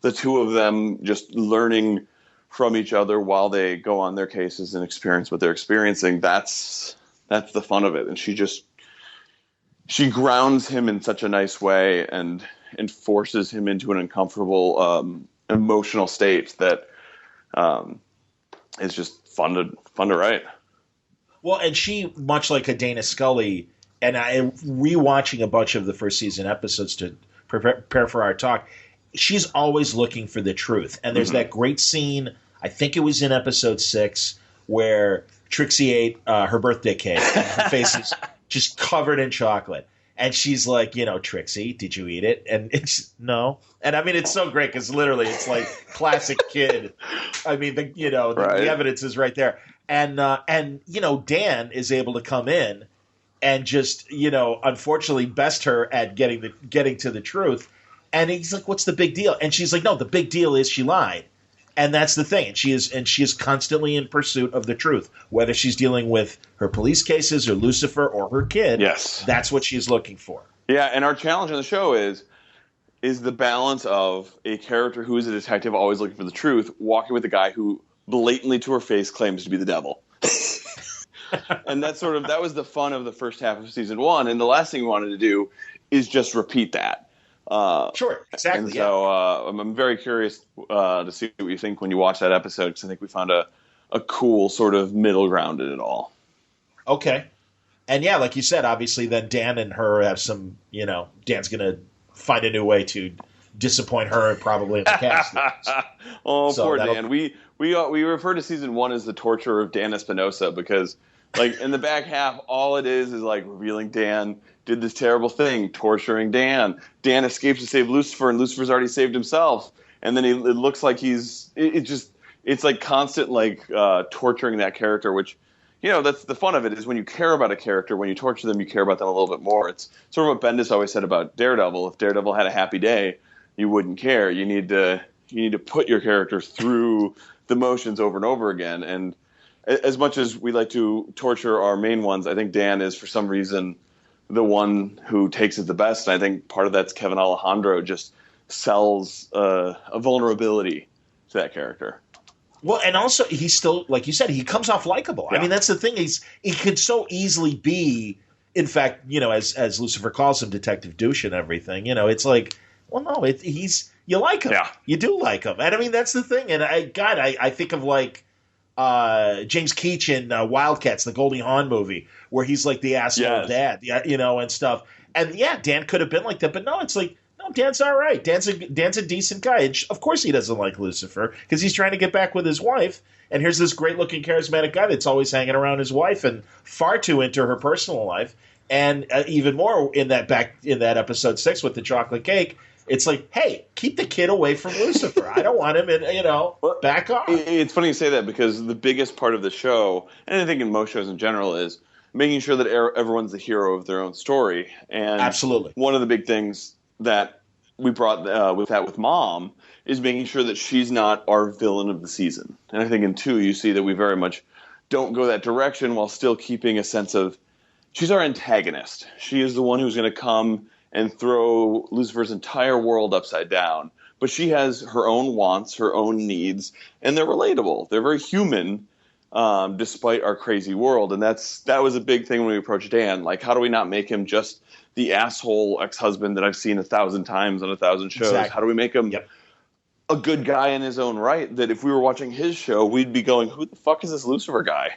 the two of them just learning from each other while they go on their cases and experience what they're experiencing. That's the fun of it. And she grounds him in such a nice way and forces him into an uncomfortable emotional state that is just fun to write. Well, and she, much like a Dana Scully, and I rewatching a bunch of the first season episodes to prepare for our talk, she's always looking for the truth. And there's that great scene, I think it was in episode 6, where Trixie ate her birthday cake and her face is just covered in chocolate. And she's like, Trixie, did you eat it? And it's no. And I mean, it's so great because literally it's like classic kid. I mean, the evidence is right there. And Dan is able to come in and just, unfortunately best her at getting to the truth. And he's like, what's the big deal? And she's like, no, the big deal is she lied. And that's the thing. And she is constantly in pursuit of the truth, whether she's dealing with her police cases or Lucifer or her kid. Yes. That's what she's looking for. Yeah. And our challenge on the show is the balance of a character who is a detective always looking for the truth, walking with a guy who blatantly to her face claims to be the devil. And that was the fun of the first half of season 1. And the last thing we wanted to do is just repeat that. Sure, exactly. And so I'm very curious to see what you think when you watch that episode, because I think we found a cool sort of middle ground in it all. Okay. And yeah, like you said, obviously then Dan and her have some, Dan's going to find a new way to disappoint her and probably in the cast. Oh, so poor Dan. We refer to season 1 as the torture of Dan Espinosa because, like, in the back half, all it is like revealing Dan did this terrible thing, torturing Dan. Dan escapes to save Lucifer, and Lucifer's already saved himself. And then it looks like it's like constant like torturing that character, which, you know, that's the fun of it is when you care about a character, when you torture them, you care about them a little bit more. It's sort of what Bendis always said about Daredevil. If Daredevil had a happy day, you wouldn't care. You need to put your characters through the motions over and over again. And as much as we like to torture our main ones, I think Dan is for some reason the one who takes it the best. And I think part of that's Kevin Alejandro just sells a vulnerability to that character. Well, and also he's still, like you said, he comes off likable. Yeah. I mean, that's the thing. He could so easily be, in fact, you know, as Lucifer calls him, Detective Douche and everything. You know, it's like, well, no, you like him. Yeah. You do like him. And I mean, that's the thing. And I think of like James Keach in Wildcats, the Goldie Hawn movie, where he's like the asshole dad, you know, and stuff. And yeah, Dan could have been like that, but no, it's like, no, Dan's all right. Dan's a decent guy. And of course he doesn't like Lucifer because he's trying to get back with his wife. And here's this great-looking, charismatic guy that's always hanging around his wife and far too into her personal life. And even more in that episode 6 with the chocolate cake, it's like, hey, keep the kid away from Lucifer. I don't want him in, you know, back off. It's funny you say that because the biggest part of the show, and I think in most shows in general, is making sure that everyone's the hero of their own story. And absolutely. One of the big things that we brought with Mom is making sure that she's not our villain of the season. And I think in 2 you see that we very much don't go that direction while still keeping a sense of she's our antagonist. She is the one who's going to come and throw Lucifer's entire world upside down. But she has her own wants, her own needs, and they're relatable. They're very human, despite our crazy world. And that was a big thing when we approached Dan. Like, how do we not make him just the asshole ex-husband that I've seen 1,000 times on 1,000 shows? Exactly. How do we make him a good guy in his own right, that if we were watching his show, we'd be going, who the fuck is this Lucifer guy?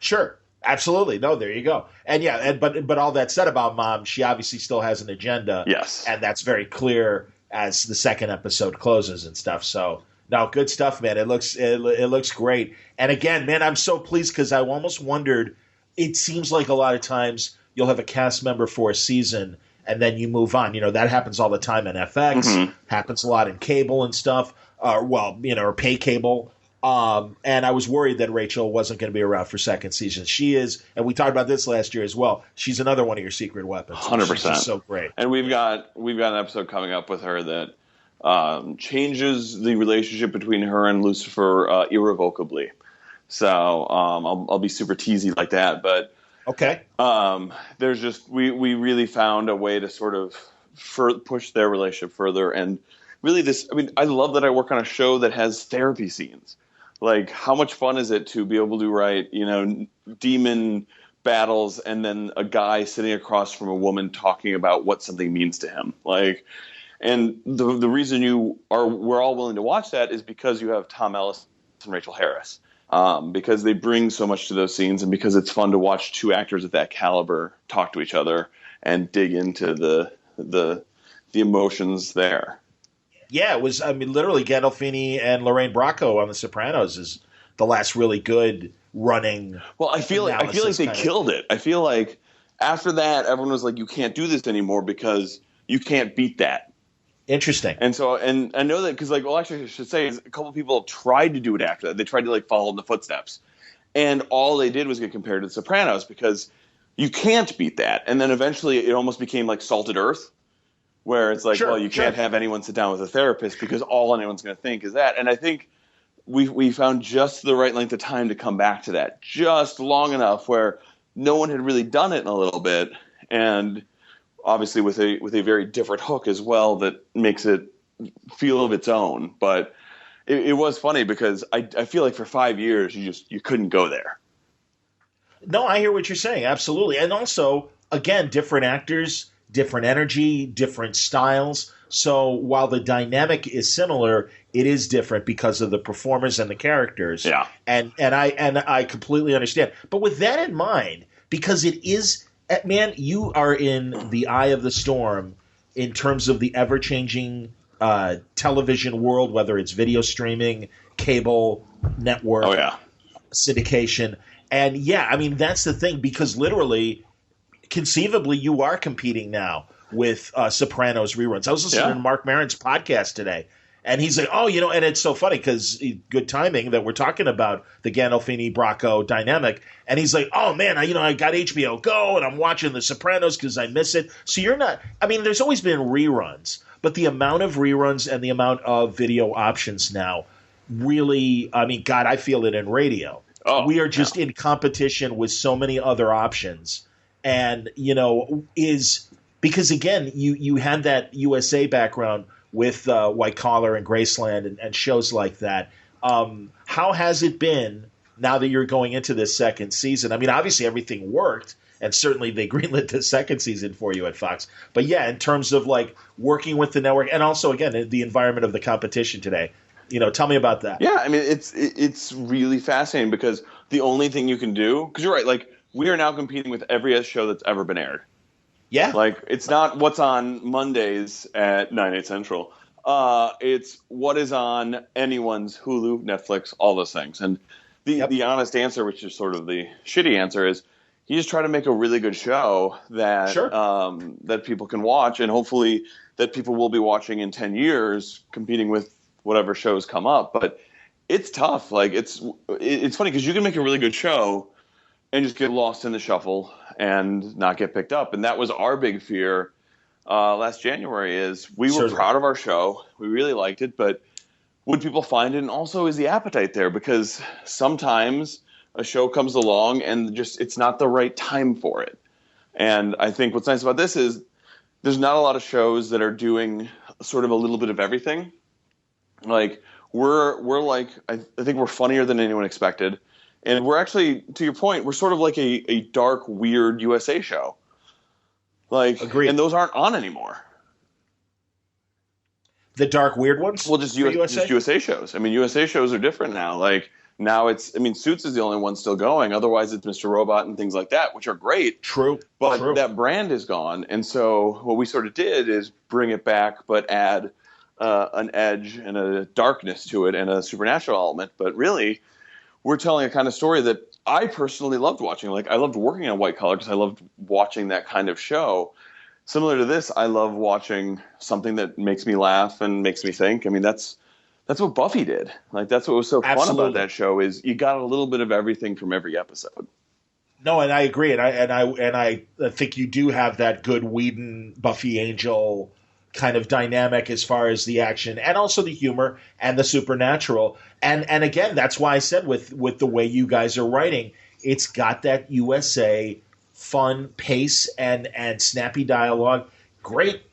Sure. Absolutely. No, there you go. And yeah, but all that said about Mom, she obviously still has an agenda. Yes. And that's very clear as the second episode closes and stuff. So, no, good stuff, man. It looks great. And again, man, I'm so pleased because I almost wondered, it seems like a lot of times you'll have a cast member for a season and then you move on. You know, that happens all the time in FX, happens a lot in cable and stuff, or pay cable. And I was worried that Rachel wasn't going to be around for second season. She is, and we talked about this last year as well. She's another one of your secret weapons. 100%. She's just so great. And we've got an episode coming up with her that changes the relationship between her and Lucifer irrevocably. So I'll be super teasy like that, but okay. There's just we really found a way to sort of push their relationship further, and really I love that I work on a show that has therapy scenes. Like, how much fun is it to be able to write, you know, demon battles and then a guy sitting across from a woman talking about what something means to him? Like, and the reason we're all willing to watch that is because you have Tom Ellis and Rachel Harris, because they bring so much to those scenes, and because it's fun to watch two actors of that caliber talk to each other and dig into the emotions there. Yeah, it was. I mean, literally, Gandolfini and Lorraine Bracco on The Sopranos is the last really good running. Well, I feel like they killed it. I feel like after that, everyone was like, "You can't do this anymore because you can't beat that." Interesting. And so, and I know that because, like, well, actually, I should say, is a couple of people tried to do it after that. They tried to follow in the footsteps, and all they did was get compared to The Sopranos because you can't beat that. And then eventually, it almost became like Salted Earth, where it's like, well, you can't have anyone sit down with a therapist because all anyone's going to think is that. And I think we found just the right length of time to come back to that, just long enough where no one had really done it in a little bit, and obviously with a very different hook as well that makes it feel of its own. But it was funny because I feel like for 5 years you couldn't go there. No, I hear what you're saying, absolutely. And also, again, different actors, different energy, different styles. So while the dynamic is similar, it is different because of the performers and the characters. Yeah. And I completely understand. But with that in mind, because it is, man, you are in the eye of the storm in terms of the ever-changing television world, whether it's video streaming, cable, network, syndication. And yeah, I mean, that's the thing, because literally, conceivably, you are competing now with Sopranos reruns. I was listening to Mark Maron's podcast today, and he's like, oh, and it's so funny because good timing that we're talking about the Gandolfini-Bracco dynamic. And he's like, oh, man, I got HBO Go, and I'm watching The Sopranos because I miss it. So you're not – I mean, there's always been reruns, but the amount of reruns and the amount of video options now really – I mean, God, I feel it in radio. We are just in competition with so many other options. And, because, again, you had that USA background with White Collar and Graceland and shows like that. How has it been now that you're going into this second season? I mean, obviously everything worked, and certainly they greenlit the second season for you at Fox. But, yeah, in terms of, like, working with the network and also, again, the environment of the competition today, tell me about that. Yeah, I mean, it's really fascinating because the only thing you can do – because you're right, like, we are now competing with every show that's ever been aired. Yeah. Like, it's not what's on Mondays at 9, 8 central. It's what is on anyone's Hulu, Netflix, all those things. And the honest answer, which is sort of the shitty answer, is you just try to make a really good show that that people can watch, and hopefully that people will be watching in 10 years, competing with whatever shows come up. But it's tough. Like, it's funny because you can make a really good show and just get lost in the shuffle and not get picked up. And that was our big fear last January is we were proud of our show. We really liked it, but would people find it? And also, is the appetite there? Because sometimes a show comes along and just it's not the right time for it. And I think what's nice about this is there's not a lot of shows that are doing sort of a little bit of everything. Like, we're like, I think we're funnier than anyone expected. And we're actually, to your point, we're sort of like a dark, weird USA show. Like, agreed. And those aren't on anymore. The dark, weird ones? Well, just USA shows. I mean, USA shows are different now. Like, now Suits is the only one still going. Otherwise, it's Mr. Robot and things like that, which are great. True. But that brand is gone. And so what we sort of did is bring it back, but add an edge and a darkness to it and a supernatural element. But really, we're telling a kind of story that I personally loved watching. Like, I loved working on White Collar because I loved watching that kind of show. Similar to this, I love watching something that makes me laugh and makes me think. I mean, that's what Buffy did. Like, that's what was so fun about that show is you got a little bit of everything from every episode. No, and I agree, and I think you do have that good Whedon, Buffy Angel kind of dynamic as far as the action and also the humor and the supernatural. And again, that's why I said with the way you guys are writing, it's got that USA fun pace and snappy dialogue. Great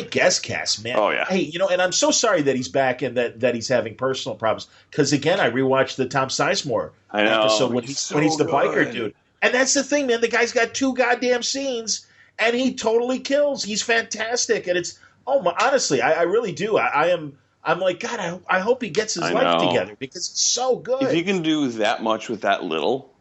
guest cast, man. Oh, yeah. Hey, and I'm so sorry that he's back and that he's having personal problems. Because, again, I rewatched the Tom Sizemore episode when he's the biker dude. And that's the thing, man. The guy's got 2 goddamn scenes, and he totally kills. He's fantastic. And it's, honestly, I really do. I'm like, God, I hope he gets his life together because it's so good. If you can do that much with that little,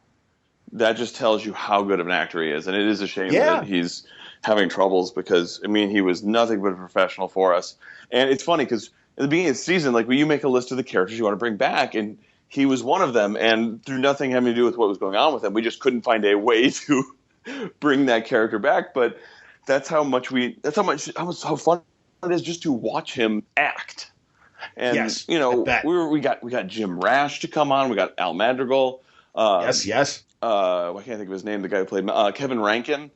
that just tells you how good of an actor he is. And it is a shame that he's having troubles because, I mean, he was nothing but a professional for us. And it's funny because at the beginning of the season, like, when you make a list of the characters you want to bring back, and he was one of them. And through nothing having to do with what was going on with him, we just couldn't find a way to bring that character back. But that's how fun it is just to watch him act. And we got Jim Rash to come on. We got Al Madrigal. Yes. I can't think of his name. The guy who played Kevin Rankin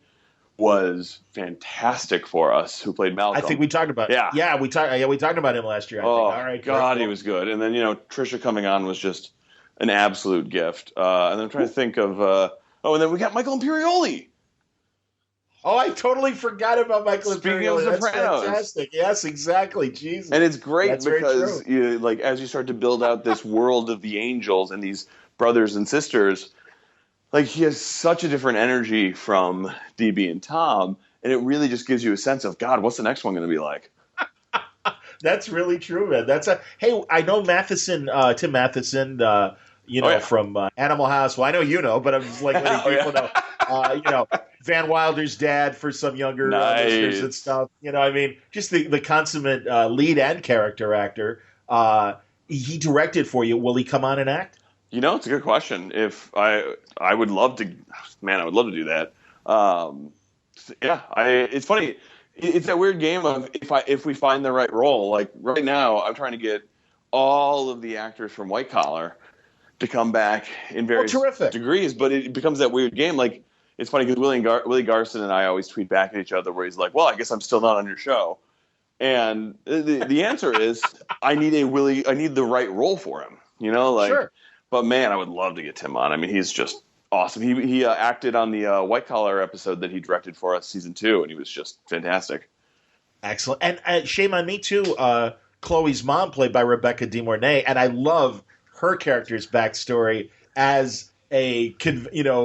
was fantastic for us. Who played Malcolm? I think we talked about. We talked about him last year. I think. All right, God, he was good. And then Trisha coming on was just an absolute gift. And then I'm trying to think of. And then we got Michael Imperioli. Oh, I totally forgot about Michael Imperioli. Speaking of Sopranos. That's fantastic. Yes, exactly. Jesus. And it's great because as you start to build out this world of the angels and these brothers and sisters, like, he has such a different energy from DB and Tom, and it really just gives you a sense of, God, what's the next one going to be like? That's really true, man. Hey, I know Tim Matheson, from Animal House. Well, I know but I'm just like letting people know. Van Wilder's dad for some younger listeners and stuff. I mean, just the consummate lead and character actor. He directed for you. Will he come on and act? It's a good question. If I would love to, man, I would love to do that. It's funny. It's that weird game of if we find the right role. Like right now, I'm trying to get all of the actors from White Collar to come back in various degrees, but it becomes that weird game. Like it's funny because Willie Garson and I always tweet back at each other where he's like, "Well, I guess I'm still not on your show," and the answer is I need the right role for him. Sure. But man, I would love to get Tim on. I mean, he's just awesome. He acted on the White Collar episode that he directed for us, season 2, and he was just fantastic. Excellent. And shame on me too. Chloe's mom, played by Rebecca De Mornay, and I love her character's backstory as a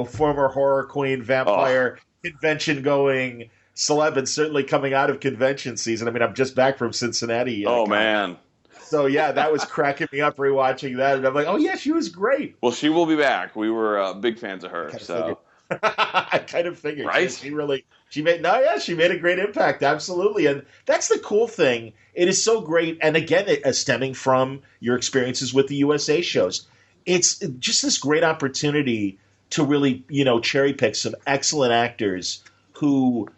former horror queen, vampire, convention-going celeb, and certainly coming out of convention season. I mean, I'm just back from Cincinnati. Man. So, yeah, that was cracking me up rewatching that. And I'm like, oh, yeah, she was great. Well, she will be back. We were big fans of her. I kind of figured. Right? She made a great impact. Absolutely. And that's the cool thing. It is so great. And again, stemming from your experiences with the USA shows, it's just this great opportunity to really, cherry pick some excellent actors who,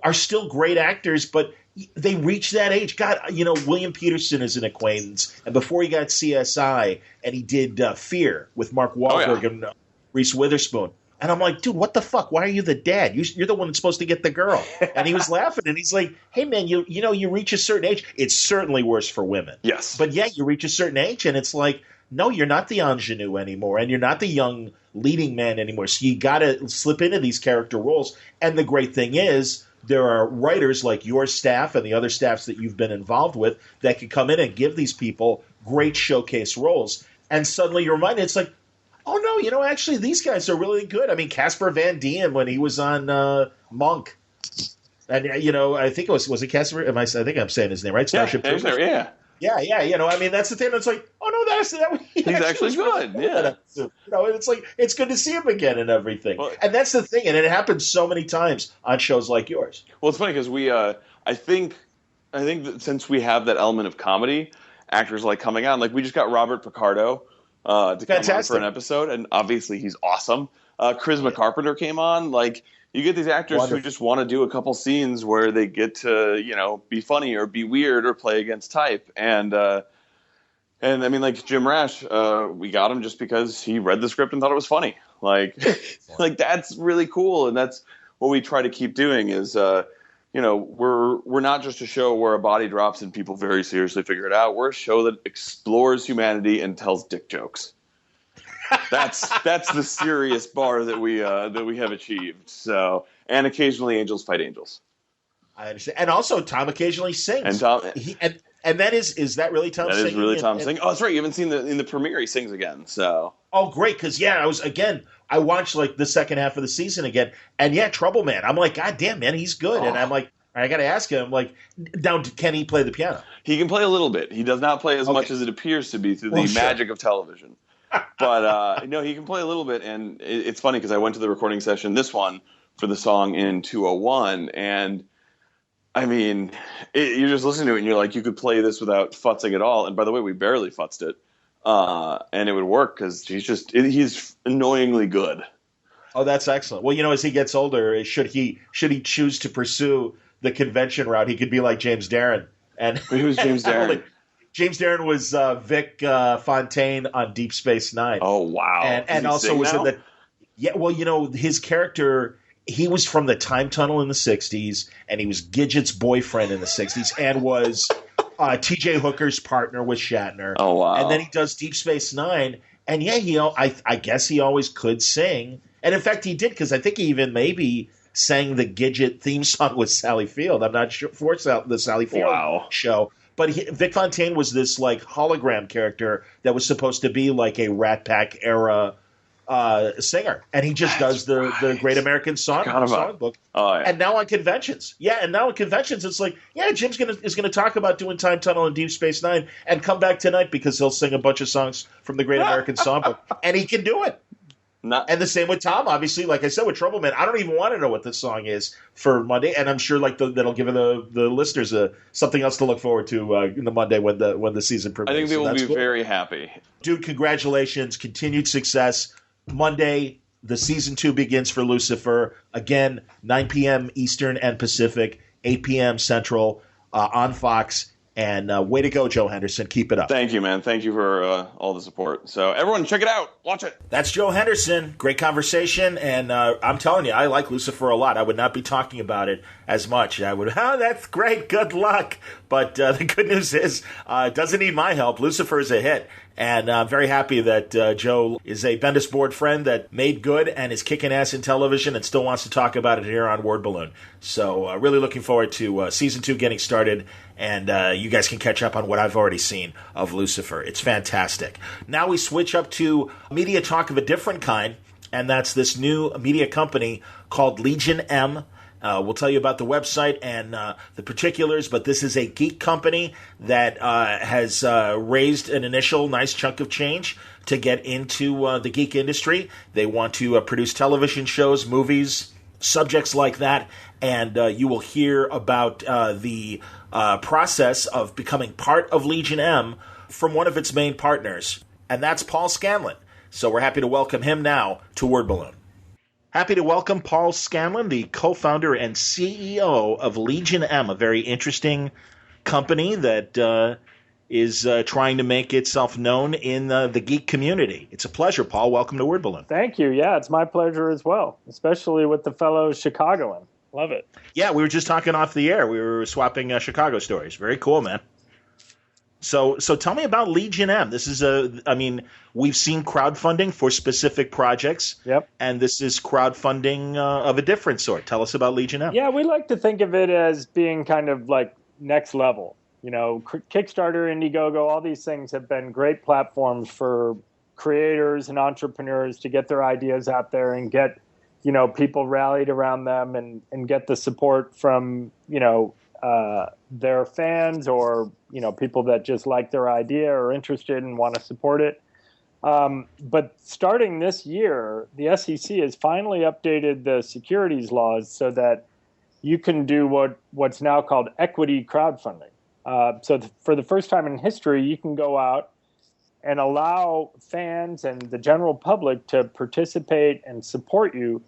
are still great actors, but they reach that age. God, William Peterson is an acquaintance. And before he got CSI, and he did Fear with Mark Wahlberg and Reese Witherspoon. And I'm like, dude, what the fuck? Why are you the dad? You're the one that's supposed to get the girl. And he was laughing, and he's like, hey, man, you reach a certain age. It's certainly worse for women. Yes. But, yeah, you reach a certain age, and it's like, no, you're not the ingenue anymore, and you're not the young leading man anymore. So you got to slip into these character roles. And the great thing is there are writers like your staff and the other staffs that you've been involved with that can come in and give these people great showcase roles. And suddenly you're reminded, it's like, oh, no, actually, these guys are really good. I mean, Casper Van Dien, when he was on Monk. And, I think it was it Casper? I think I'm saying his name, right? Starship Troopers. Yeah. Yeah. I mean, that's the thing. It's like, oh, no, he's actually good. Yeah. It's like, it's good to see him again and everything. Well, and that's the thing. And it happens so many times on shows like yours. Well, it's funny because we, I think that since we have that element of comedy, actors like coming on, like we just got Robert Picardo to come on for an episode, and obviously he's awesome. Charisma Carpenter came on. Like, you get these actors who just want to do a couple scenes where they get to, be funny or be weird or play against type. And I mean, like Jim Rash, we got him just because he read the script and thought it was funny. Like, like that's really cool. And that's what we try to keep doing is, we're not just a show where a body drops and people very seriously figure it out. We're a show that explores humanity and tells dick jokes. That's the serious bar that we have achieved. So, and occasionally angels fight angels. I understand. And also Tom occasionally sings. And Tom, and that is that really Tom singing? That is really Tom singing. Oh, that's right. You haven't seen in the premiere he sings again. So. Oh, great. Because I watched like the second half of the season again, and Trouble Man. I'm like, God damn, man, he's good. And I'm like, I got to ask him, like, now can he play the piano? He can play a little bit. He does not play as much as it appears to be through the magic of television. But no, he can play a little bit, and it's funny because I went to the recording session, this one, for the song in 201, and I mean, you're just listening to it, and you're like, you could play this without futzing at all. And by the way, we barely futzed it, and it would work because he's annoyingly good. Oh, that's excellent. Well, as he gets older, should he choose to pursue the convention route, he could be like James Darren. And who's James Darren? James Darren was Vic Fontaine on Deep Space Nine. Oh, wow. And also was in the – yeah, well, his character – he was from the Time Tunnel in the 60s, and he was Gidget's boyfriend in the 60s and was T.J. Hooker's partner with Shatner. Oh, wow. And then he does Deep Space Nine, and I guess he always could sing. And, in fact, he did because I think he even maybe sang the Gidget theme song with Sally Field. I'm not sure for the Sally Field show. But Vic Fontaine was this like hologram character that was supposed to be like a Rat Pack era singer, and he just does the Great American Songbook. Oh, yeah. And now on conventions, it's like, Jim's is gonna talk about doing Time Tunnel and Deep Space Nine, and come back tonight because he'll sing a bunch of songs from the Great American Songbook, and he can do it. Not And the same with Tom, obviously. Like I said, with Trouble Man, I don't even want to know what the song is for Monday, and I'm sure that'll give the listeners something else to look forward to in the Monday when the season premieres. I think they will be cool. very happy. Dude, congratulations, continued success. Monday, the season 2 begins for Lucifer. Again, 9 p.m. Eastern and Pacific, 8 p.m. Central on Fox. And way to go, Joe Henderson. Keep it up. Thank you, man. Thank you for all the support. So everyone, check it out. Watch it. That's Joe Henderson. Great conversation. And I'm telling you, I like Lucifer a lot. I would not be talking about it as much. I would, that's great. Good luck. But the good news is it doesn't need my help. Lucifer is a hit. And I'm very happy that Joe is a Bendis board friend that made good and is kicking ass in television and still wants to talk about it here on Word Balloon. So really looking forward to season 2 getting started. And you guys can catch up on what I've already seen of Lucifer. It's fantastic. Now we switch up to media talk of a different kind, and that's this new media company called Legion M. We'll tell you about the website and the particulars, but this is a geek company that has raised an initial nice chunk of change to get into the geek industry. They want to produce television shows, movies, subjects like that, and you will hear about the process of becoming part of Legion M from one of its main partners, and that's Paul Scanlan. So we're happy to welcome him now to Word Balloon. Happy to welcome Paul Scanlan, the co-founder and CEO of Legion M, a very interesting company that is trying to make itself known in the geek community. It's a pleasure, Paul. Welcome to Word Balloon. Thank you. Yeah, it's my pleasure as well, especially with the fellow Chicagoan. Love it. Yeah, we were just talking off the air. We were swapping Chicago stories. Very cool, man. So tell me about Legion M. This is we've seen crowdfunding for specific projects. Yep. And this is crowdfunding of a different sort. Tell us about Legion M. Yeah, we like to think of it as being kind of like next level. You know, Kickstarter, Indiegogo, all these things have been great platforms for creators and entrepreneurs to get their ideas out there and get, people rallied around them and get the support from, their fans or, people that just like their idea or interested and want to support it. But starting this year, the SEC has finally updated the securities laws so that you can do what's now called equity crowdfunding. For the first time in history, you can go out and allow fans and the general public to participate and support you,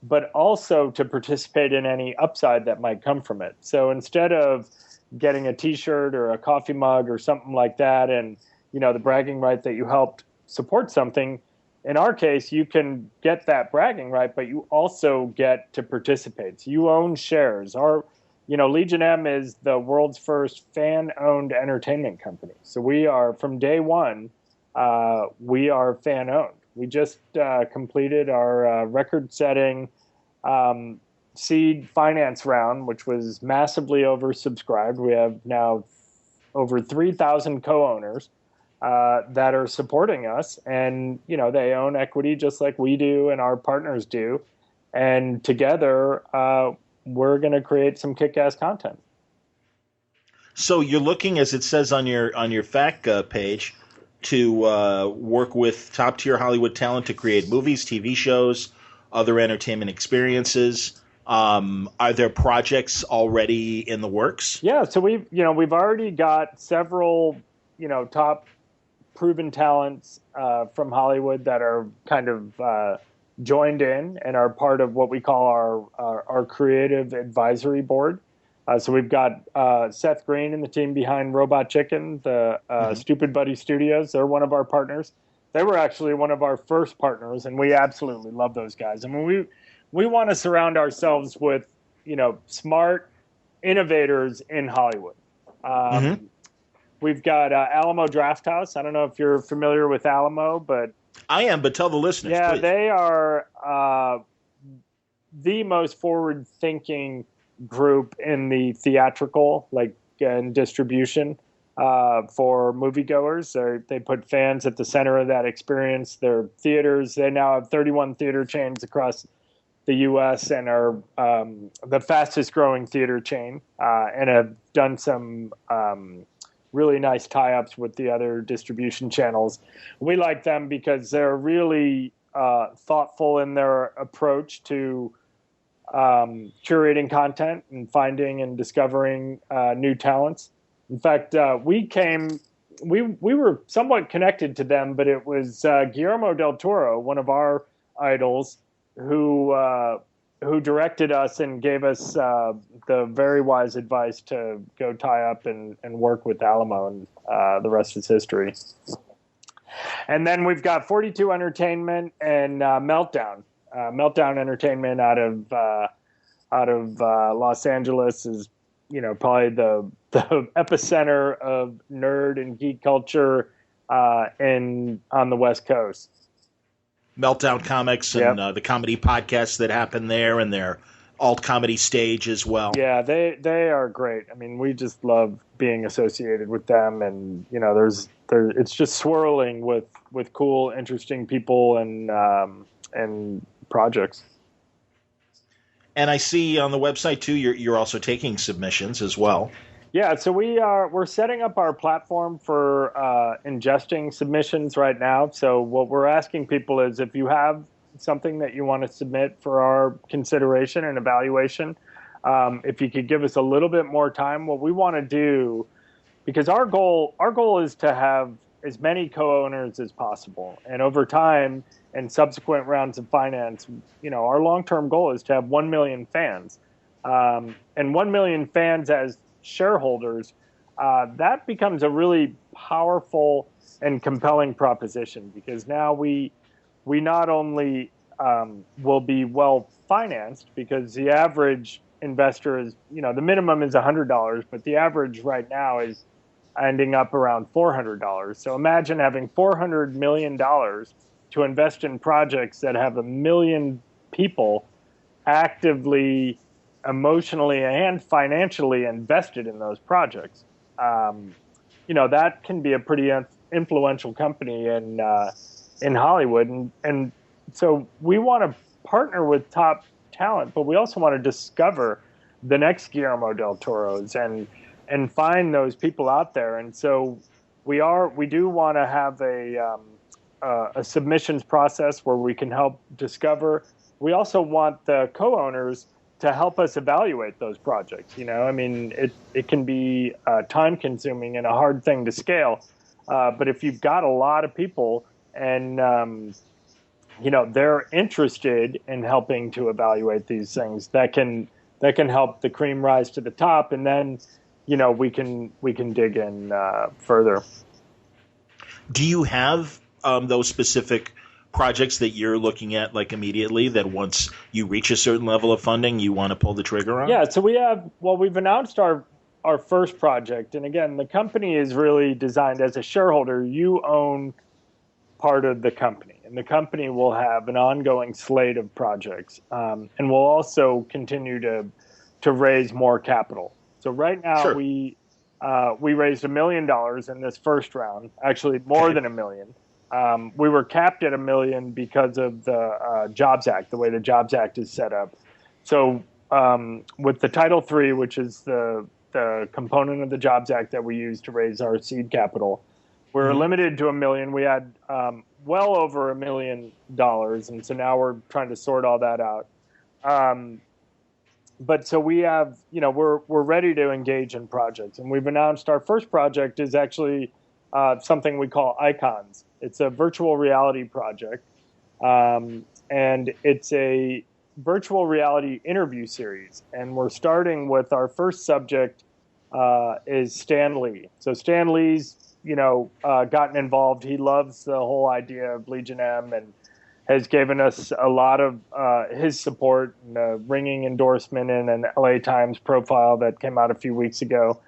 but also to participate in any upside that might come from it. So instead of getting a T-shirt or a coffee mug or something like that and, the bragging right that you helped support something, in our case, you can get that bragging right, but you also get to participate. So you own shares. Legion M is the world's first fan-owned entertainment company. So we are, from day one, we are fan-owned. We just completed our record-setting seed finance round, which was massively oversubscribed. We have now over 3,000 co-owners that are supporting us. And, they own equity just like we do and our partners do. And together, we're going to create some kick-ass content. So you're looking, as it says on your fact page, to work with top-tier Hollywood talent to create movies, TV shows, other entertainment experiences. Are there projects already in the works? Yeah, so we've already got several, top proven talents from Hollywood that are kind of joined in and are part of what we call our creative advisory board. So we've got Seth Green and the team behind Robot Chicken, the Stupid Buddy Studios. They're one of our partners. They were actually one of our first partners, and we absolutely love those guys. I mean, we want to surround ourselves with, smart innovators in Hollywood. We've got Alamo Drafthouse. I don't know if you're familiar with Alamo, but I am. But tell the listeners, yeah, please. They are the most forward-thinking group in the theatrical, and distribution for moviegoers. They put fans at the center of that experience. Their theaters, they now have 31 theater chains across the U.S. and are the fastest growing theater chain and have done some really nice tie-ups with the other distribution channels. We like them because they're really thoughtful in their approach to curating content and finding and discovering new talents. In fact, we were somewhat connected to them, but it was Guillermo del Toro, one of our idols, who directed us and gave us the very wise advice to go tie up and work with Alamo, and the rest is history. And then we've got 42 Entertainment and Meltdown. Meltdown Entertainment out of Los Angeles is, probably the epicenter of nerd and geek culture on the West Coast. Meltdown Comics and the comedy podcasts that happen there, and their alt comedy stage as well. Yeah, they are great. I mean, we just love being associated with them, and it's just swirling with cool, interesting people and projects. And I see on the website too, you're also taking submissions as well. Yeah, so we're setting up our platform for ingesting submissions right now. So what we're asking people is, if you have something that you want to submit for our consideration and evaluation, if you could give us a little bit more time. What we want to do, because our goal is to have as many co-owners as possible, and over time and subsequent rounds of finance, our long-term goal is to have 1 million fans, and 1 million fans as shareholders. That becomes a really powerful and compelling proposition, because now we not only will be well financed, because the average investor is, the minimum is $100, but the average right now is ending up around $400. So imagine having $400 million to invest in projects that have 1 million people actively, emotionally, and financially invested in those projects. That can be a pretty influential company in Hollywood. And so we want to partner with top talent, but we also want to discover the next Guillermo del Toro's and find those people out there. And so we do want to have a submissions process where we can help discover. We also want the co-owners to help us evaluate those projects. It can be time consuming and a hard thing to scale. But if you've got a lot of people and, they're interested in helping to evaluate these things, that can help the cream rise to the top. And then, we can dig in further. Do you have those specific projects that you're looking at, like, immediately, that once you reach a certain level of funding, you want to pull the trigger on? Yeah, so we've announced our first project. And again, the company is really designed as a shareholder. You own part of the company, and the company will have an ongoing slate of projects. And we'll also continue to raise more capital. So right now, sure, we raised $1 million in this first round, actually more than $1 million. We were capped at $1 million because of the Jobs Act, the way the Jobs Act is set up. So with the Title III, which is the component of the Jobs Act that we use to raise our seed capital, we're limited to $1 million. We had well over $1 million, and so now we're trying to sort all that out. But so we have, we're ready to engage in projects, and we've announced our first project is actually something we call Icons. It's a virtual reality project, and it's a virtual reality interview series. And we're starting with our first subject is Stan Lee. So Stan Lee's, gotten involved. He loves the whole idea of Legion M and has given us a lot of his support and a ringing endorsement in an LA Times profile that came out a few weeks ago.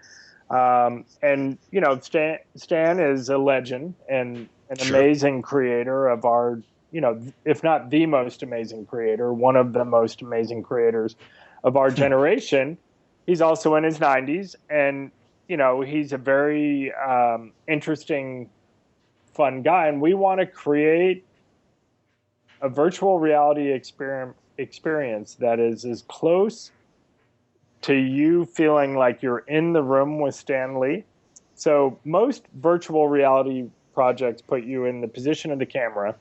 And, Stan is a legend and an amazing creator of our, if not the most amazing creator, one of the most amazing creators of our generation. He's also in his 90s, and, he's a very interesting, fun guy. And we want to create a virtual reality experience that is as close to you feeling like you're in the room with Stan Lee. So most virtual reality projects put you in the position of the camera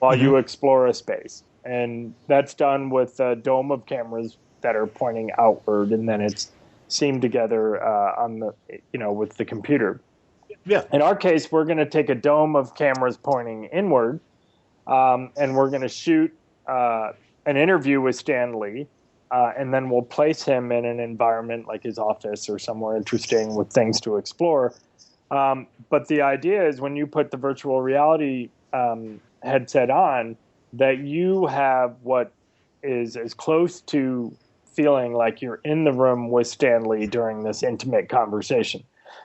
while you explore a space. And that's done with a dome of cameras that are pointing outward, and then it's seamed together on the, with the computer. Yeah. In our case, we're going to take a dome of cameras pointing inward, and we're going to shoot an interview with Stan Lee, and then we'll place him in an environment like his office or somewhere interesting with things to explore. But the idea is when you put the virtual reality headset on, that you have what is as close to feeling like you're in the room with Stan Lee during this intimate conversation.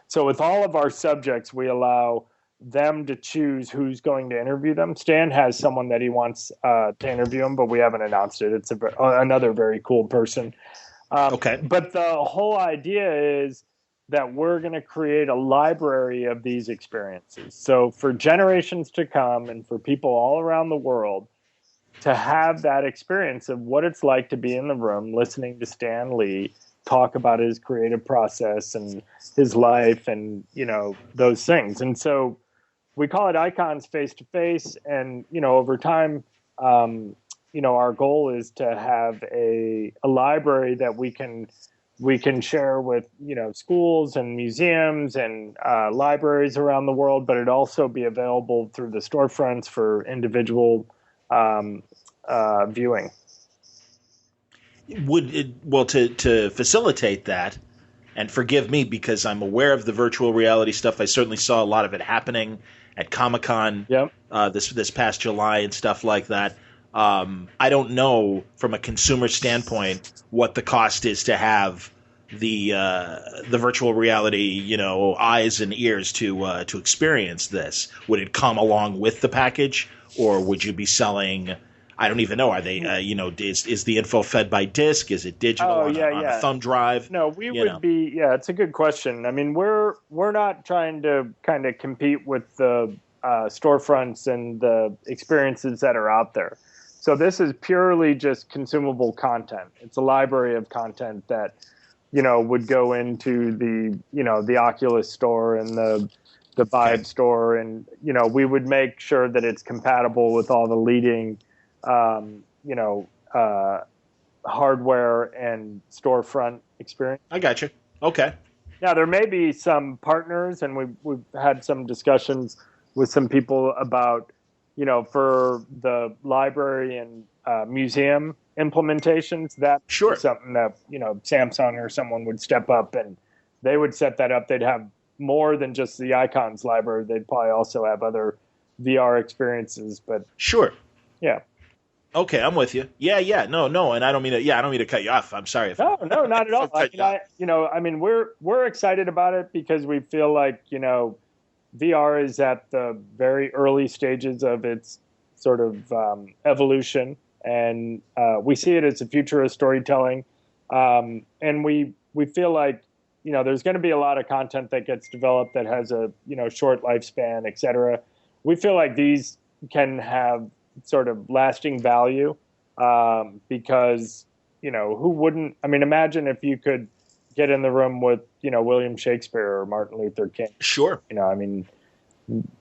So with all of our subjects, we allow them to choose who's going to interview them. Stan has someone that he wants to interview him, but we haven't announced it. It's another very cool person. Okay. But the whole idea is that we're going to create a library of these experiences. So for generations to come and for people all around the world to have that experience of what it's like to be in the room listening to Stan Lee talk about his creative process and his life and, those things. And so we call it Icons Face to Face. And, over time, our goal is to have a library that we can share with, schools and museums and libraries around the world, but it also be available through the storefronts for individual viewing. To facilitate that, and forgive me because I'm aware of the virtual reality stuff. I certainly saw a lot of it happening at Comic-Con this past July and stuff like that. I don't know from a consumer standpoint what the cost is to have the virtual reality, eyes and ears to experience this. Would it come along with the package, or would you be selling? I don't even know. Are they, is the info fed by disc? Is it digital on a thumb drive? No, we would be. Yeah, it's a good question. I mean, we're not trying to kind of compete with the storefronts and the experiences that are out there. So this is purely just consumable content. It's a library of content that, would go into the Oculus store and the Vive store, and we would make sure that it's compatible with all the leading hardware and storefront experience. I got you. Okay. Now, there may be some partners, and we've had some discussions with some people about, for the library and museum implementations, that sure. is something that, Samsung or someone would step up and they would set that up. They'd have more than just the Icons library. They'd probably also have other VR experiences, but sure. Yeah. Okay, I'm with you. Yeah. No, and I don't mean to cut you off. I'm sorry. No, not at all. We're excited about it because we feel like, VR is at the very early stages of its sort of evolution, and we see it as the future of storytelling. And we feel like, there's going to be a lot of content that gets developed that has a, short lifespan, et cetera. We feel like these can have sort of lasting value because, who wouldn't? I mean, imagine if you could get in the room with, William Shakespeare or Martin Luther King. Sure.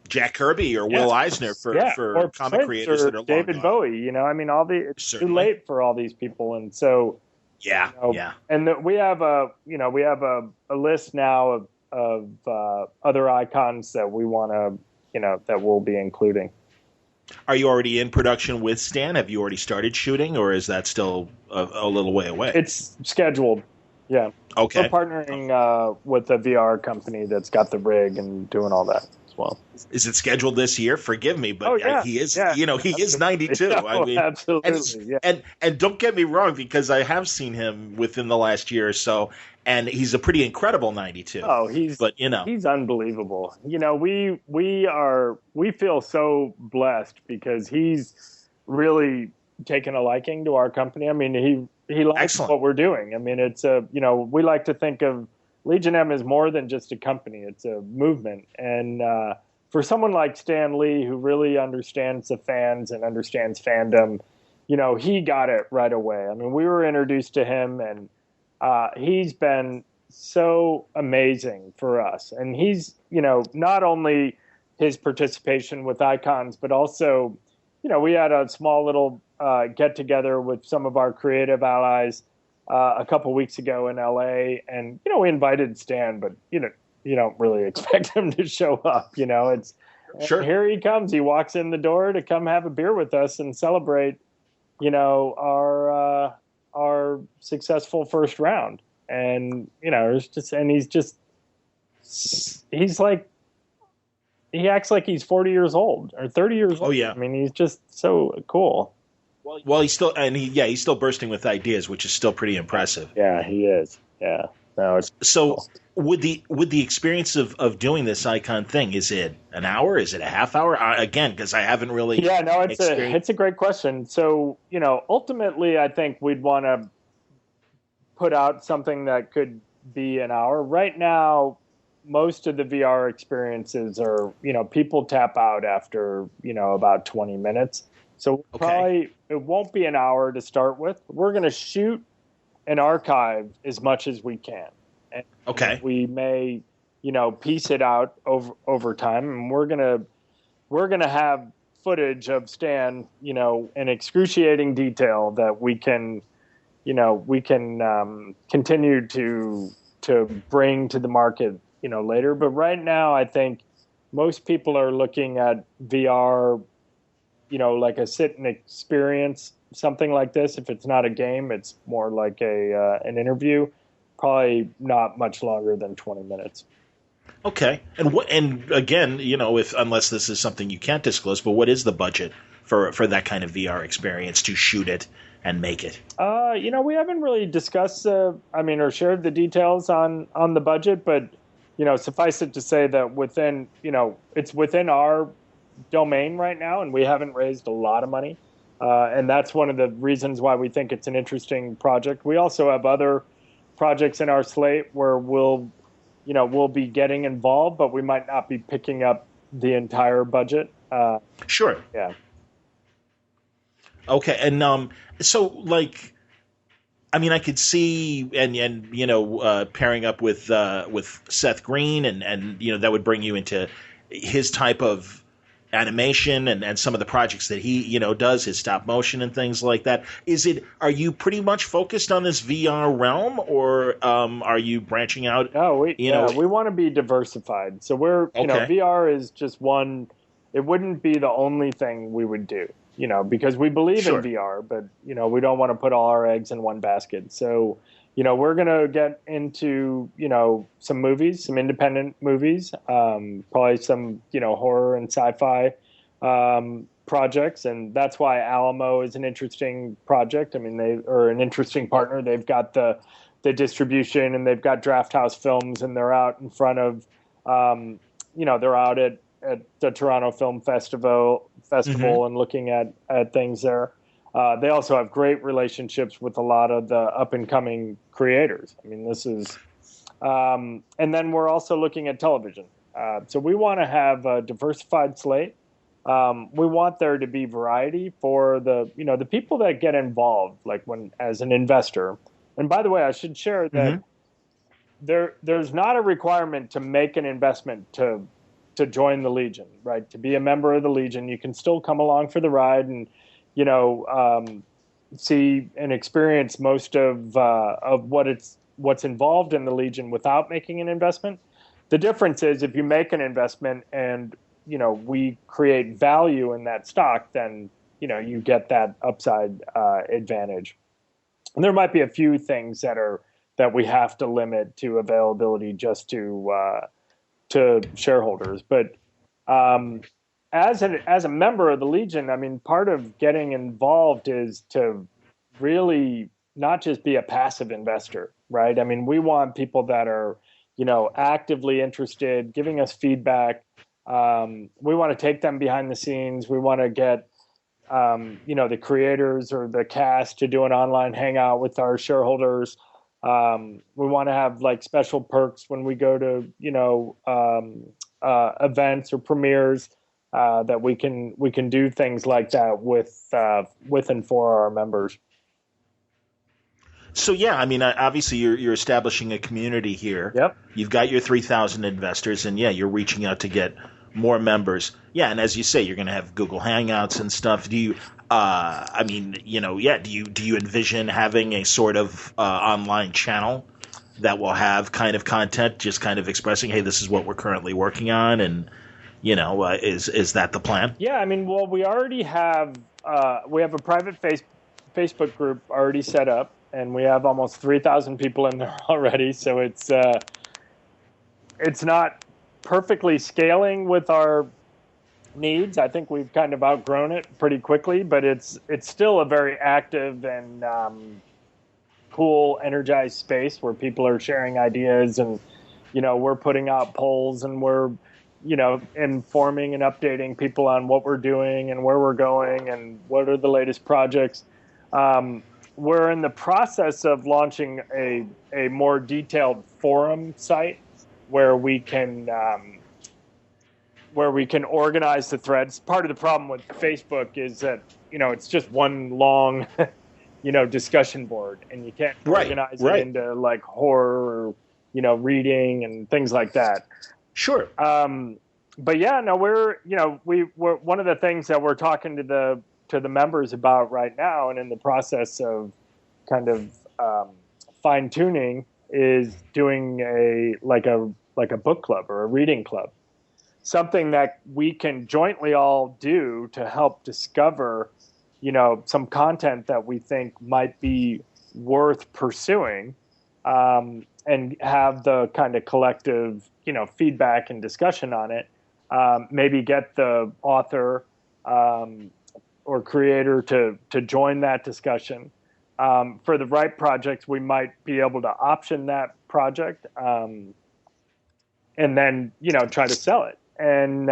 Jack Kirby or Will Eisner for or comic Prince creators or that are David long Bowie. It's Certainly. too late for all these people, and so And we have a list now of other icons that we want to that we'll be including. Are you already in production with Stan? Have you already started shooting, or is that still a little way away? It's scheduled. Yeah. Okay. We're partnering with a VR company that's got the rig and doing all that as well. Is it scheduled this year? Forgive me, but he is. He is 92. I mean, absolutely. And don't get me wrong, because I have seen him within the last year or so, and he's a pretty incredible 92. Oh, he's unbelievable. We feel so blessed because he's really taken a liking to our company. I mean, he likes Excellent. What we're doing. I mean, it's we like to think of Legion M as more than just a company. It's a movement. And for someone like Stan Lee, who really understands the fans and understands fandom, he got it right away. I mean, we were introduced to him, and he's been so amazing for us. And he's, not only his participation with Icons, but also we had a small little get together with some of our creative allies a couple weeks ago in LA, and we invited Stan, but you don't really expect him to show up. It's Sure. here he comes. He walks in the door to come have a beer with us and celebrate, our successful first round. And he's like, he acts like he's 40 years old or 30 years old. Oh yeah. I mean, he's just so cool. Well, he's still bursting with ideas, which is still pretty impressive. Yeah, he is. Yeah. No, it's so cool. With the experience of doing this icon thing, is it an hour? Is it a half hour? Again, because I haven't really. Yeah, no, it's a great question. So ultimately, I think we'd want to put out something that could be an hour. Right now, most of the VR experiences are people tap out after about 20 minutes. So probably it won't be an hour to start with. We're going to shoot and archive as much as we can. And we may, piece it out over time, and we're gonna have footage of Stan, in excruciating detail that we can continue to bring to the market, later. But right now, I think most people are looking at VR, like a sit and experience something like this. If it's not a game, it's more like an interview. Probably not much longer than 20 minutes. Okay. And again, unless this is something you can't disclose, but what is the budget for that kind of VR experience to shoot it and make it? We haven't really discussed, or shared the details on the budget, but, suffice it to say that it's within our domain right now, and we haven't raised a lot of money. And that's one of the reasons why we think it's an interesting project. We also have other projects in our slate where we'll be getting involved, but we might not be picking up the entire budget. Sure. Yeah. Okay. And I could see and pairing up with Seth Green and that would bring you into his type of animation and some of the projects that he does, his stop motion and things like that. Are you pretty much focused on this VR realm, or are you branching out? No, we want to be diversified. So we're VR is just one. It wouldn't be the only thing we would do, because we believe in VR, but we don't want to put all our eggs in one basket. So we're going to get into, some movies, some independent movies, probably some, horror and sci-fi projects. And that's why Alamo is an interesting project. I mean, they are an interesting partner. They've got the distribution, and they've got Draft House Films, and they're out in front of, they're out at the Toronto Film Festival Mm-hmm. and looking at things there. They also have great relationships with a lot of the up-and-coming creators. I mean, this is... and then we're also looking at television. So we want to have a diversified slate. We want there to be variety for the people that get involved, like as an investor. And by the way, I should share that there's not a requirement to make an investment to join the Legion, right? To be a member of the Legion, you can still come along for the ride and see and experience most of what's involved in the Legion without making an investment. The difference is if you make an investment and we create value in that stock, then you get that upside advantage. And there might be a few things that we have to limit to availability just to shareholders, but. As a member of the Legion, I mean, part of getting involved is to really not just be a passive investor, right? I mean, we want people that are, actively interested, giving us feedback. We want to take them behind the scenes. We want to get, the creators or the cast to do an online hangout with our shareholders. We want to have like special perks when we go to, events or premieres. That we can do things like that with and for our members. So yeah, I mean, obviously you're establishing a community here. Yep. You've got your 3,000 investors, and yeah, you're reaching out to get more members. Yeah, and as you say, you're going to have Google Hangouts and stuff. Do you? I mean, Do you envision having a sort of online channel that will have kind of content, just kind of expressing, hey, this is what we're currently working on, and is that the plan? Yeah, I mean, well, we already have we have a private Facebook group already set up, and we have almost 3,000 people in there already. So it's not perfectly scaling with our needs. I think we've kind of outgrown it pretty quickly, but it's still a very active and cool, energized space where people are sharing ideas, and we're putting out polls, and we're informing and updating people on what we're doing and where we're going and what are the latest projects. We're in the process of launching a more detailed forum site where we can organize the threads. Part of the problem with Facebook is that it's just one long discussion board, and you can't organize it into like horror or reading and things like that. Sure. But yeah, no, we're one of the things that we're talking to the members about right now, and in the process of kind of fine tuning, is doing a book club or a reading club, something that we can jointly all do to help discover some content that we think might be worth pursuing, and have the kind of collective feedback and discussion on it. Maybe get the author or creator to join that discussion. For the right projects, we might be able to option that project, and then try to sell it. And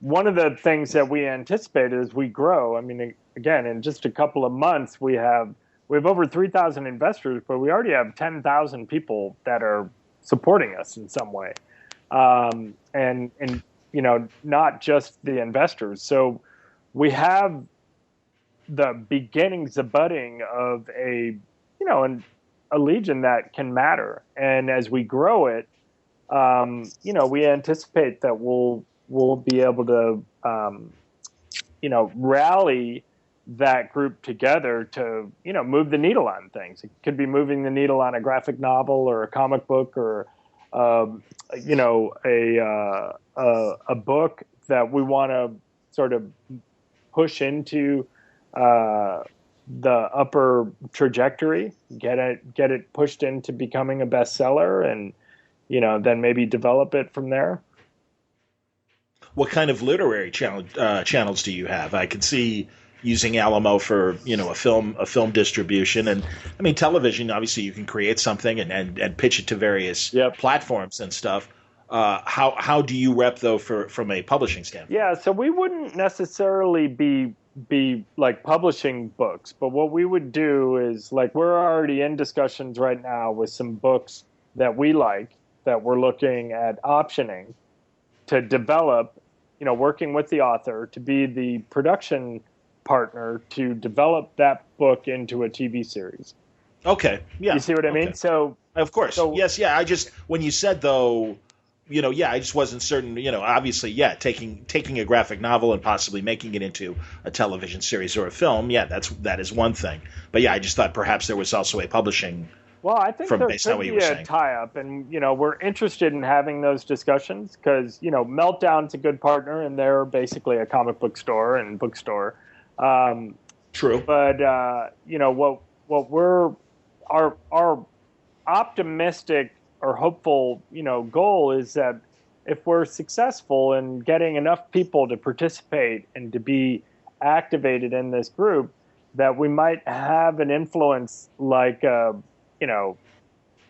one of the things that we anticipate as we grow, I mean, again, in just a couple of months, we have over 3,000 investors, but we already have 10,000 people that are supporting us in some way. And not just the investors. So we have the beginnings, the budding of a legion that can matter. And as we grow it, we anticipate that we'll be able to, rally that group together to, move the needle on things. It could be moving the needle on a graphic novel or a comic book or, a book that we want to sort of push into the upper trajectory, get it pushed into becoming a bestseller, and then maybe develop it from there. What kind of literary channels do you have? I can see using Alamo for a film distribution, and I mean television. Obviously, you can create something and pitch it to various platforms and stuff. How do you rep though from a publishing standpoint? Yeah, so we wouldn't necessarily be like publishing books, but what we would do is, like, we're already in discussions right now with some books that we like that we're looking at optioning to develop. Working with the author to be the production partner to develop that book into a TV series. Okay. Yeah. You see what I mean? So of course. Yes. Yeah. I just, when you said though, I just wasn't certain, obviously, taking a graphic novel and possibly making it into a television series or a film. Yeah. That is one thing. But yeah, I just thought perhaps there was also a publishing. Well, I think there could be a tie-up, and we're interested in having those discussions because Meltdown's a good partner, and they're basically a comic book store and bookstore. True, but what we're our optimistic or hopeful goal is that if we're successful in getting enough people to participate and to be activated in this group, that we might have an influence like a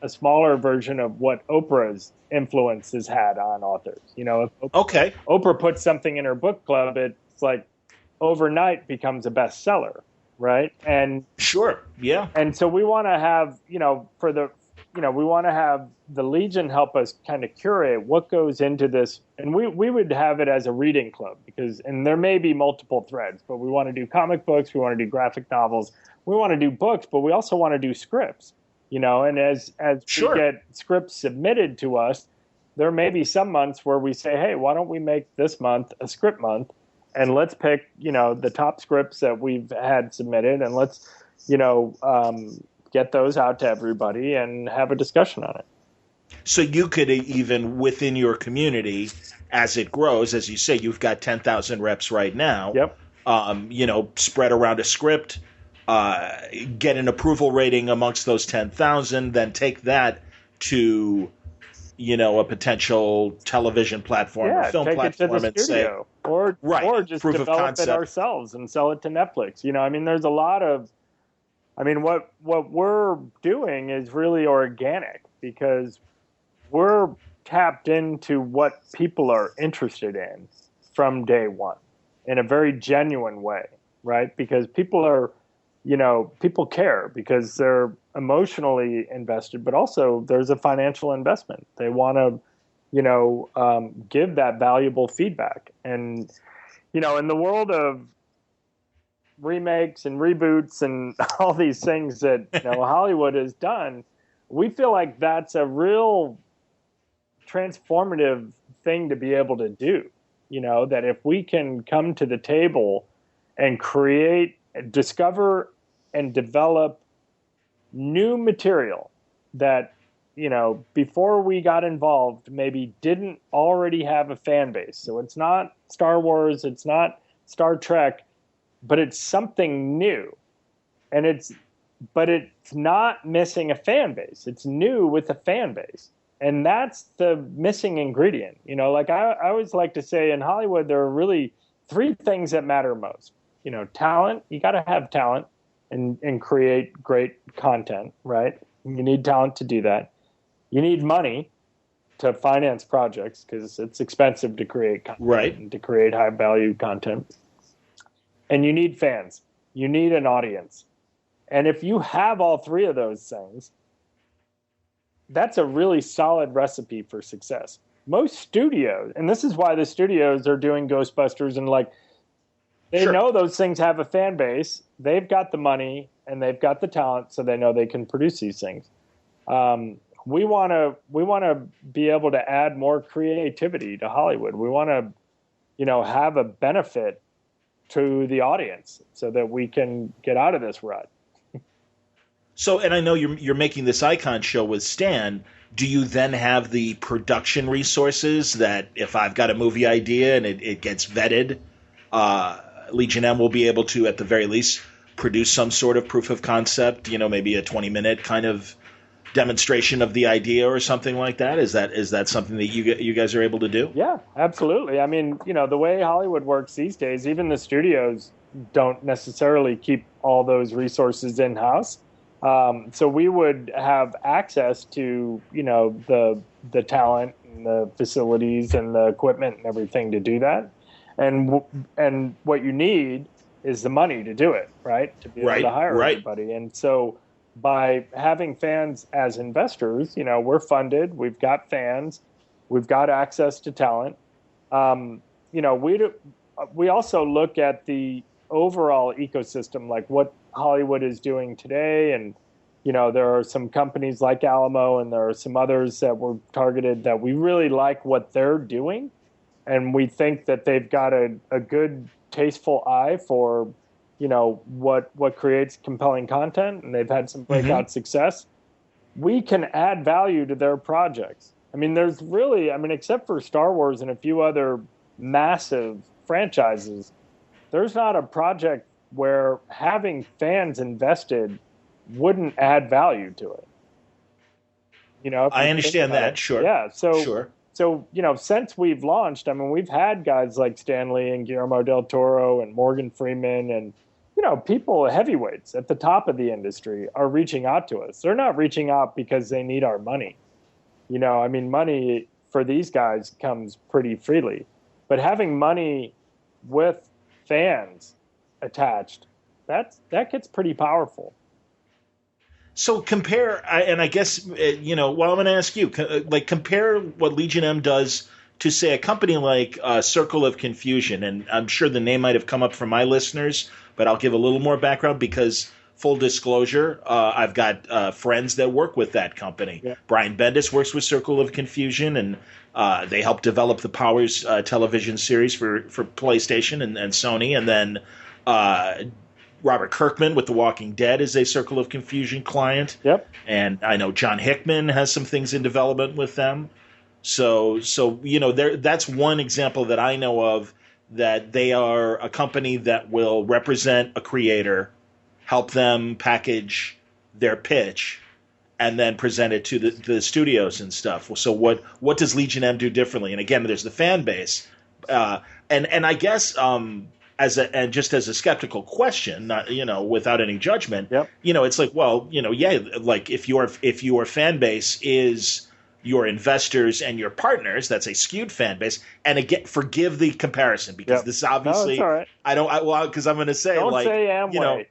smaller version of what Oprah's influence has had on authors. If Oprah puts something in her book club, it's like overnight becomes a bestseller, right? And sure, yeah. And so we want to have, we want to have the Legion help us kind of curate what goes into this, and we would have it as a reading club and there may be multiple threads, but we want to do comic books, we want to do graphic novels, we want to do books, but we also want to do scripts. And as sure. we get scripts submitted to us, there may be some months where we say, hey, why don't we make this month a script month? And let's pick, the top scripts that we've had submitted, and let's, get those out to everybody and have a discussion on it. So you could even within your community, as it grows, as you say, you've got 10,000 reps right now. Yep. Spread around a script, get an approval rating amongst those 10,000, then take that to, a potential television platform or film platform and say, or just proof develop it ourselves and sell it to Netflix. There's a lot of, what we're doing is really organic because we're tapped into what people are interested in from day one in a very genuine way, right? Because people are, people care because they're emotionally invested, but also there's a financial investment. They want to, give that valuable feedback. And, in the world of remakes and reboots and all these things that, Hollywood has done, we feel like that's a real transformative thing to be able to do. That if we can come to the table and discover and develop new material that, before we got involved, maybe didn't already have a fan base. So it's not Star Wars, it's not Star Trek, but it's something new. But it's not missing a fan base. It's new with a fan base. And that's the missing ingredient. I always like to say in Hollywood, there are really three things that matter most. Talent, you got to have talent and create great content, right? You need talent to do that. You need money to finance projects because it's expensive to create content and to create high value content. And you need fans. You need an audience. And if you have all three of those things, that's a really solid recipe for success. Most studios, and this is why the studios are doing Ghostbusters and they know those things have a fan base. They've got the money and they've got the talent, so they know they can produce these things. We want to be able to add more creativity to Hollywood. We want to, have a benefit to the audience so that we can get out of this rut. So, and I know you're making this Icon show with Stan. Do you then have the production resources that if I've got a movie idea and it gets vetted, Legion M will be able to, at the very least, produce some sort of proof of concept, maybe a 20-minute kind of demonstration of the idea or something like that? Is that something that you guys are able to do? Yeah, absolutely. The way Hollywood works these days, even the studios don't necessarily keep all those resources in-house. So we would have access to, the talent and the facilities and the equipment and everything to do that. And what you need is the money to do it, right? To be able to hire everybody. And so by having fans as investors, we're funded, we've got fans, we've got access to talent. We also look at the overall ecosystem, like what Hollywood is doing today. And, there are some companies like Alamo and there are some others that were targeted that we really like what they're doing. And we think that they've got a good, tasteful eye for, what creates compelling content. And they've had some breakout success. We can add value to their projects. There's really, except for Star Wars and a few other massive franchises, there's not a project where having fans invested wouldn't add value to it. I understand that. Sure. Yeah. So, sure. So, since we've launched, we've had guys like Stan Lee and Guillermo del Toro and Morgan Freeman and, people, heavyweights at the top of the industry are reaching out to us. They're not reaching out because they need our money. Money for these guys comes pretty freely. But having money with fans attached, that gets pretty powerful. So compare, and I guess, I'm going to ask you, compare what Legion M does to, say, a company like Circle of Confusion. And I'm sure the name might have come up for my listeners, but I'll give a little more background because full disclosure, I've got friends that work with that company. Yeah. Brian Bendis works with Circle of Confusion, and they helped develop the Powers television series for PlayStation and Sony. And then Robert Kirkman with The Walking Dead is a Circle of Confusion client. Yep. And I know John Hickman has some things in development with them. So that's one example that I know of, that they are a company that will represent a creator, help them package their pitch, and then present it to the studios and stuff. So what does Legion M do differently? And again, there's the fan base, and I guess just as a skeptical question, not without any judgment. Yep. It's like, well, like if your fan base is your investors and your partners, that's a skewed fan base. And again, forgive the comparison, because this obviously, it's all right. because I'm going to say, Don't say Amway.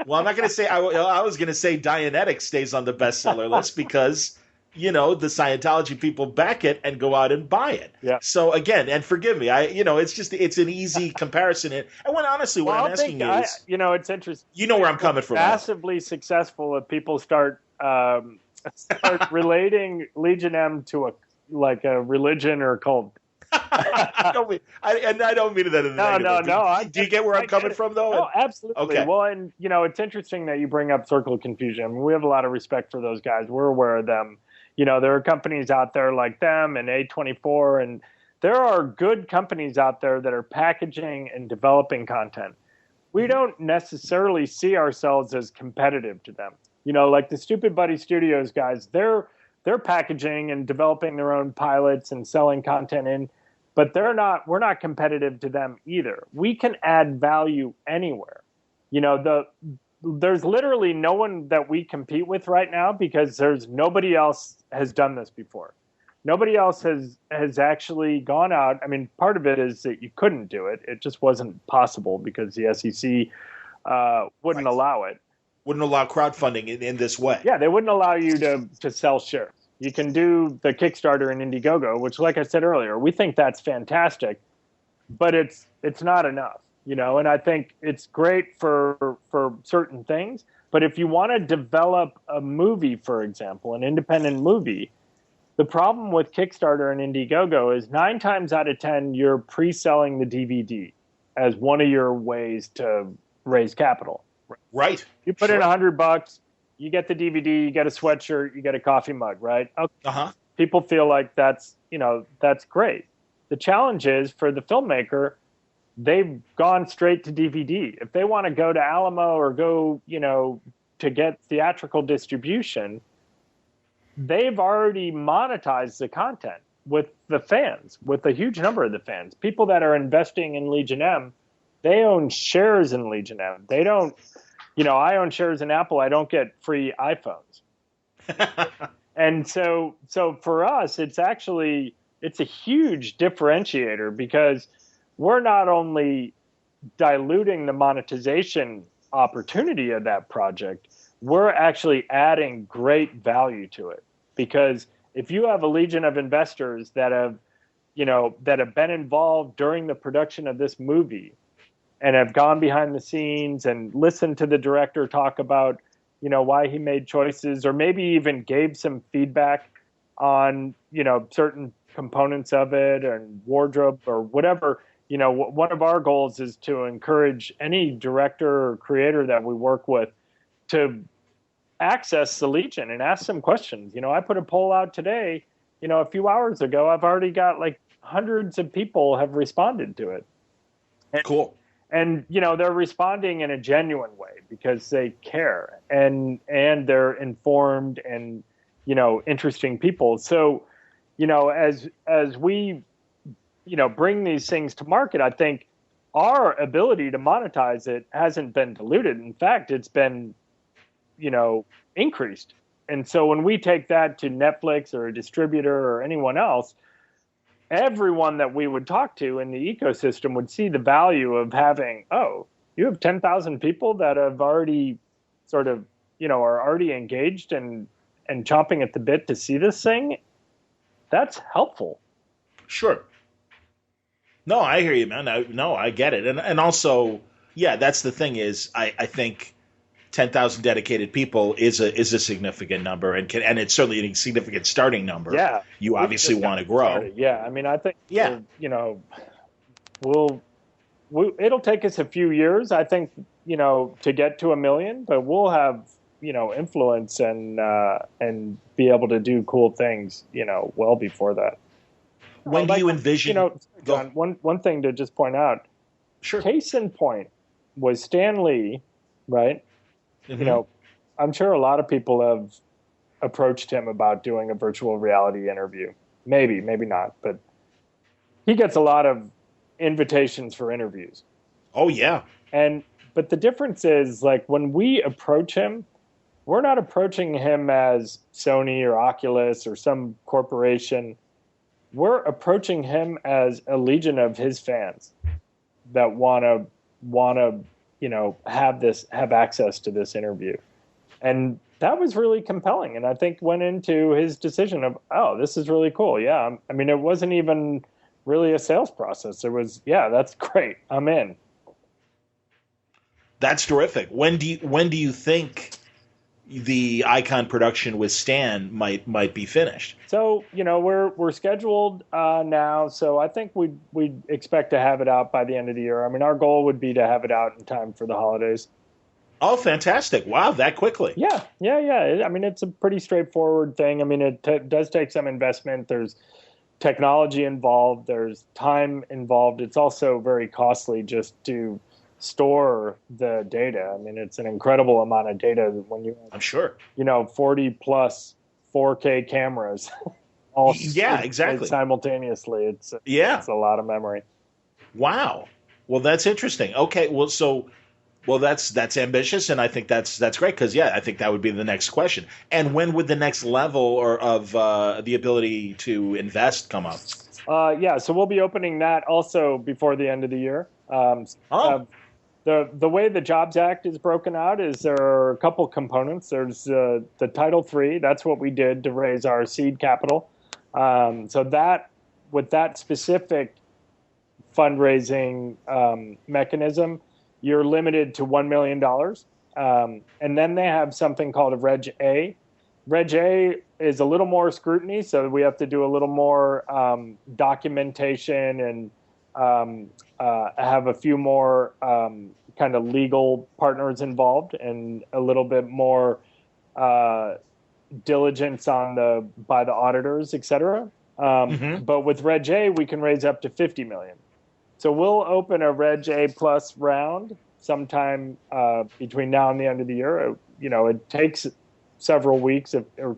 Well, I'm not going to say. I was going to say Dianetics stays on the bestseller list because the Scientology people back it and go out and buy it. Yeah. So again, and forgive me, it's an easy comparison. And when honestly, what I'm asking is, it's interesting. You know where I'm coming from. Massively successful if people start relating Legion M to a religion or cult. I don't mean that in a negative way. No. Do you get where I'm coming from, though? No, absolutely. Okay. Well, and it's interesting that you bring up Circle of Confusion. I mean, we have a lot of respect for those guys. We're aware of them. There are companies out there like them and A24, and there are good companies out there that are packaging and developing content. We don't necessarily see ourselves as competitive to them. Like the Stupid Buddy Studios guys, they're packaging and developing their own pilots and selling content in, but we're not competitive to them either. We can add value anywhere. There's literally no one that we compete with right now, because there's nobody else has done this before. Nobody else has actually gone out. I mean, part of it is that you couldn't do it. It just wasn't possible because the SEC wouldn't allow it. Wouldn't allow crowdfunding in this way. Yeah, they wouldn't allow you to sell shares. You can do the Kickstarter and Indiegogo, which, like I said earlier, we think that's fantastic, but it's not enough, and I think it's great for certain things. But if you want to develop a movie, for example, an independent movie, the problem with Kickstarter and Indiegogo is 9 times out of 10, you're pre-selling the DVD as one of your ways to raise capital. Right. You put in $100, you get the DVD, you get a sweatshirt, you get a coffee mug, right? Okay. People feel like that's great. The challenge is for the filmmaker, they've gone straight to DVD. If they want to go to Alamo or go, to get theatrical distribution, they've already monetized the content with the fans, with a huge number of the fans. People that are investing in Legion M, they own shares in Legion M. They don't, I own shares in Apple. I don't get free iPhones. And so for us, it's a huge differentiator, because we're not only diluting the monetization opportunity of that project, we're actually adding great value to it. Because if you have a legion of investors that have been involved during the production of this movie and have gone behind the scenes and listened to the director talk about, why he made choices, or maybe even gave some feedback on, certain components of it and wardrobe or whatever. One of our goals is to encourage any director or creator that we work with to access the Legion and ask some questions. I put a poll out today, a few hours ago. I've already got like hundreds of people have responded to it. Cool. And, they're responding in a genuine way because they care and they're informed and, interesting people. So, as we, bring these things to market, I think our ability to monetize it hasn't been diluted. In fact, it's been, increased. And so when we take that to Netflix or a distributor or anyone else, everyone that we would talk to in the ecosystem would see the value of having, you have 10,000 people that have already sort of, are already engaged and chomping at the bit to see this thing. That's helpful. Sure. No, I hear you, man. I get it. And also, yeah, that's the thing is, I think 10,000 dedicated people is a significant number, and it's certainly a significant starting number. Yeah, you obviously want to grow. Started. Yeah, I mean, I think Yeah. It'll take us a few years, I think, to get to 1 million, but we'll have influence and be able to do cool things, well before that. When do you envision? John, one thing to just point out. Sure. Case in point was Stan Lee, right? Mm-hmm. I'm sure a lot of people have approached him about doing a virtual reality interview. Maybe not, but he gets a lot of invitations for interviews. Oh yeah. But the difference is, like, when we approach him, we're not approaching him as Sony or Oculus or some corporation. We're approaching him as a legion of his fans that want to have access to this interview. And that was really compelling, and I think went into his decision of, oh, this is really cool. Yeah, I mean, it wasn't even really a sales process. It was, yeah, that's great. I'm in. That's terrific. When do you think the Icon production with Stan might be finished? So we're scheduled now. So I think we'd expect to have it out by the end of the year. I mean, our goal would be to have it out in time for the holidays. Oh, fantastic! Wow, that quickly? Yeah. I mean, it's a pretty straightforward thing. I mean, it does take some investment. There's technology involved. There's time involved. It's also very costly just to store the data. I mean, it's an incredible amount of data when you have, I'm sure, 40 plus 4K cameras all exactly simultaneously. It's a lot of memory. Wow. Well, that's interesting. Okay. Well, that's ambitious, and I think that's great because I think that would be the next question. And when would the next level of the ability to invest come up? So we'll be opening that also before the end of the year. The way the Jobs Act is broken out is there are a couple components. There's the Title III. That's what we did to raise our seed capital. So that with that specific fundraising mechanism, you're limited to $1 million. And then they have something called a Reg A. Reg A is a little more scrutiny, so we have to do a little more documentation and have a few more kind of legal partners involved and a little bit more diligence by the auditors, et cetera. But with Reg A, we can raise up to $50 million. So we'll open a Reg A plus round sometime between now and the end of the year. It takes several weeks, or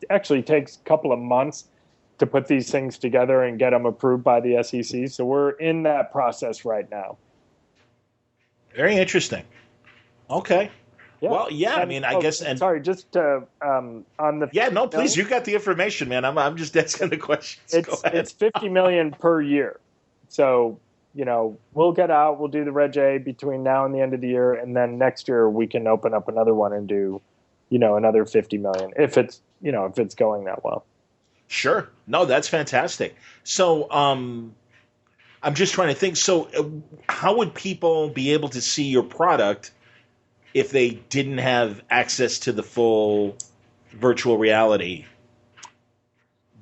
actually takes a couple of months to put these things together and get them approved by the SEC. So we're in that process right now. Very interesting. Okay. Yeah. Well, I mean, I guess. And sorry, just on the. Yeah, no, please. You got the information, man. I'm just asking the questions. It's $50 million per year. So we'll get out. We'll do the Reg A between now and the end of the year, and then next year we can open up another one and do, another $50 million if it's going that well. Sure. No, that's fantastic. So, I'm just trying to think. So, how would people be able to see your product if they didn't have access to the full virtual reality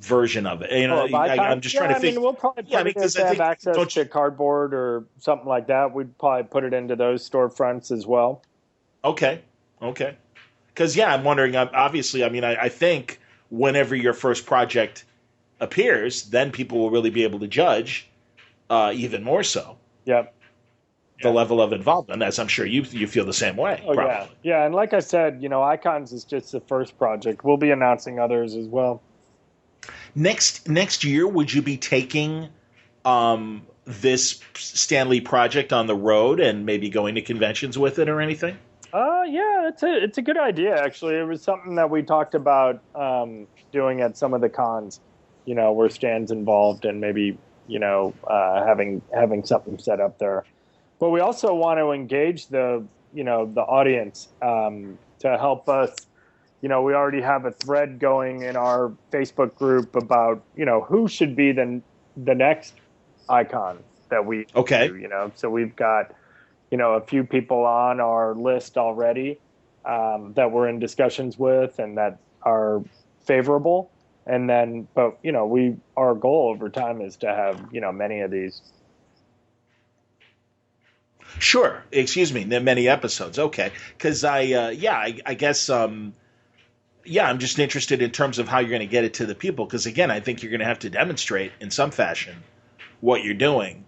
version of it? I'm just trying to think. I mean, we'll probably put it if they have access to cardboard or something like that. We'd probably put it into those storefronts as well. Okay. Because, I'm wondering, obviously, I mean, I think whenever your first project appears, then people will really be able to judge even more so. Yep. The level of involvement, as I'm sure you feel the same way. Oh, probably. Yeah. And like I said, Icons is just the first project. We'll be announcing others as well. Next year, would you be taking this Stan Lee project on the road and maybe going to conventions with it or anything? It's a good idea, actually. It was something that we talked about doing at some of the cons, where Stan's involved and maybe, having something set up there. But we also want to engage the audience to help us. We already have a thread going in our Facebook group about, who should be the next icon that we do, So we've got, a few people on our list already. that we're in discussions with and that are favorable. And then, but our goal over time is to have many of these. Sure. Excuse me. Many episodes. Okay. Because I guess I'm just interested in terms of how you're going to get it to the people. Because again, I think you're going to have to demonstrate in some fashion what you're doing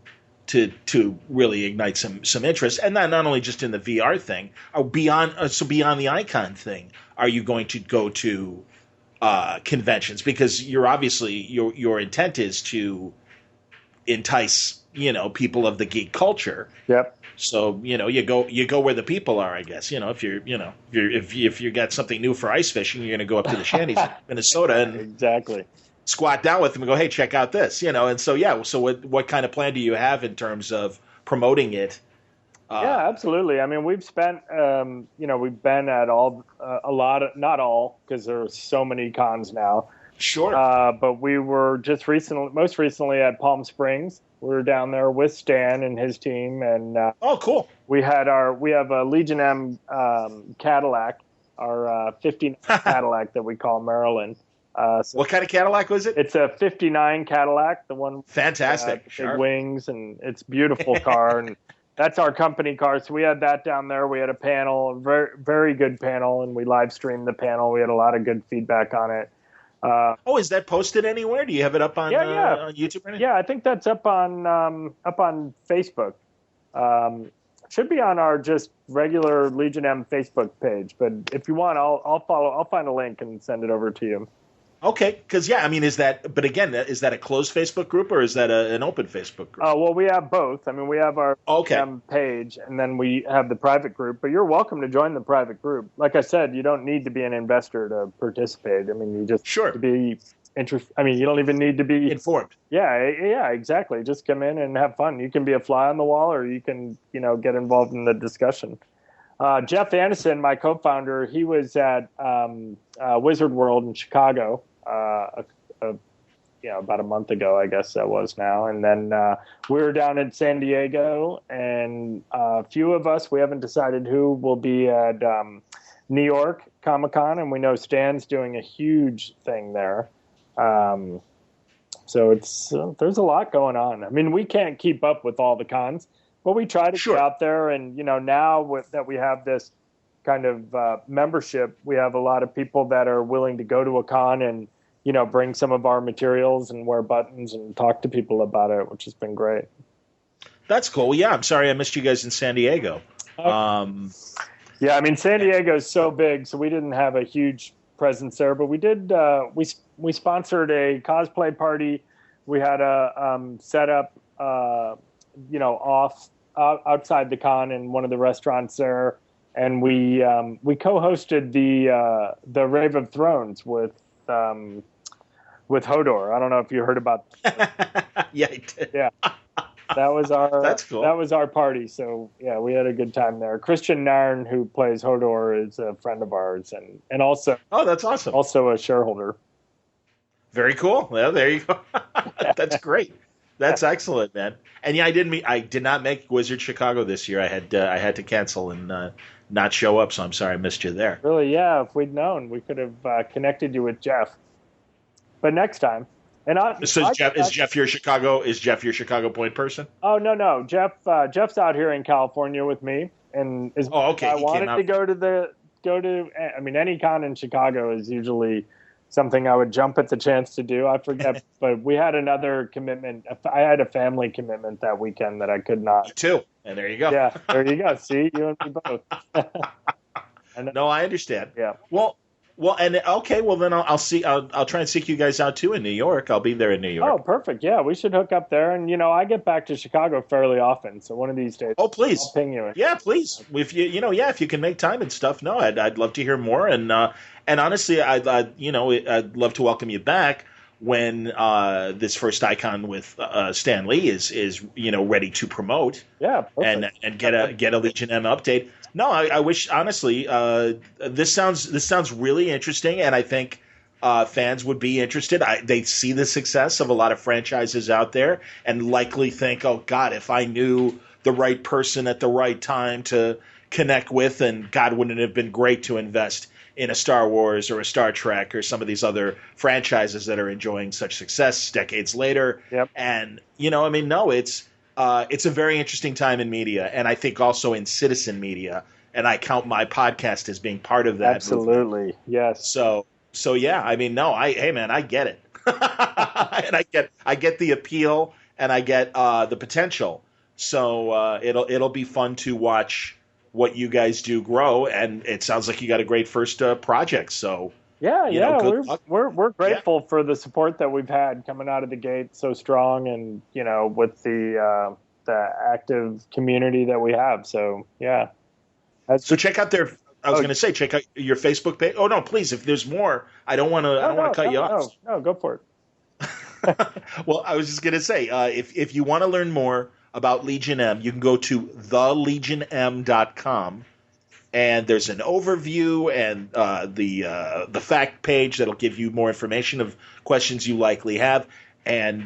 to really ignite some interest, and not only just in the VR thing, or beyond the icon thing. Are you going to go to conventions? Because you're obviously your intent is to entice people of the geek culture. Yep. So you go where the people are. I guess if you got something new for ice fishing, you're going to go up to the shanties in Minnesota and exactly squat down with them and go, hey, check out this, and so what kind of plan do you have in terms of promoting it? Yeah, absolutely. I mean, we've spent, we've been at a lot of, not all, because there are so many cons now. Sure. But we were most recently at Palm Springs. We were down there with Stan and his team, and oh, cool. We have a Legion M Cadillac, our 59 Cadillac that we call Maryland. So what kind of Cadillac was it? It's a 59 Cadillac, the one. Fantastic. Big wings, and it's a beautiful car, and that's our company car. So we had that down there. We had a panel, a very, very good panel, and we live streamed the panel. We had a lot of good feedback on it. Is that posted anywhere? Do you have it up on on YouTube right now? Yeah, I think that's up on Facebook. Should be on our just regular Legion M Facebook page. But if you want, I'll follow. I'll find a link and send it over to you. Okay, because I mean, is that a closed Facebook group or is that an open Facebook group? Well, we have both. I mean, we have our page, and then we have the private group. But you're welcome to join the private group. Like I said, you don't need to be an investor to participate. I mean, you just need to be interested. I mean, you don't even need to be informed. Yeah, exactly. Just come in and have fun. You can be a fly on the wall, or you can, get involved in the discussion. Jeff Anderson, my co-founder, he was at Wizard World in Chicago. About a month ago, I guess that was now. And then we were down in San Diego, and a few of us, we haven't decided who, will be at New York Comic-Con, and we know Stan's doing a huge thing there. So there's a lot going on. I mean, we can't keep up with all the cons, but we try to get out there. And, now that we have this kind of membership, we have a lot of people that are willing to go to a con and, bring some of our materials and wear buttons and talk to people about it, which has been great. That's cool. Well, yeah, I'm sorry I missed you guys in San Diego. Yeah, I mean, San Diego is so big, so we didn't have a huge presence there, but we did. We sponsored a cosplay party. We had a set up, outside the con in one of the restaurants there, and we co-hosted the Rave of Thrones with Hodor. I don't know if you heard about that. Yeah, I did. Yeah. That was our That's cool. That was our party. So yeah, we had a good time there. Christian Narn, who plays Hodor, is a friend of ours and also that's awesome. Also a shareholder. Very cool. Well, there you go. That's great. That's excellent, man. And yeah, I did not make Wizard Chicago this year. I had to cancel and not show up, so I'm sorry I missed you there. Really, yeah. If we'd known, we could have connected you with Jeff. But next time. And is Jeff your Chicago point person? Oh no. Jeff's out here in California with me, and okay. I wanted to go to. I mean, any con in Chicago is usually something I would jump at the chance to do. I forget, but we had another commitment. I had a family commitment that weekend that I could not. Me too. And there you go. Yeah, there you go. See, you and me both. No, I understand. Yeah. Well, and okay. Well, then I'll see. I'll try and seek you guys out too in New York. I'll be there in New York. Oh, perfect. Yeah, we should hook up there. And I get back to Chicago fairly often, so one of these days. Oh, please. I'll ping you. Yeah, please. If if you can make time and stuff. No, I'd love to hear more. And honestly, I'd love to welcome you back when this first icon with Stan Lee is ready to promote. Yeah, perfect. and get a Legion M update. No, I wish honestly. This sounds really interesting, and I think fans would be interested. They see the success of a lot of franchises out there, and likely think, "Oh God, if I knew the right person at the right time to connect with, and God, wouldn't it have been great to invest in a Star Wars or a Star Trek or some of these other franchises that are enjoying such success decades later. Yep. And, no, it's a very interesting time in media, and I think also in citizen media, and I count my podcast as being part of that. Absolutely, movement. yes. So yeah, I get it. And I get the appeal, and I get the potential. So it'll be fun to watch what you guys do grow, and it sounds like you got a great first project. So we're grateful for the support that we've had coming out of the gate so strong, and with the active community that we have. So yeah. So check out their. I was going to say check out your Facebook page. Oh no, please! If there's more, I don't want to cut you off. No, go for it. Well, I was just going to say if you want to learn more about Legion M, you can go to thelegionm.com, and there's an overview and the fact page that'll give you more information of questions you likely have. And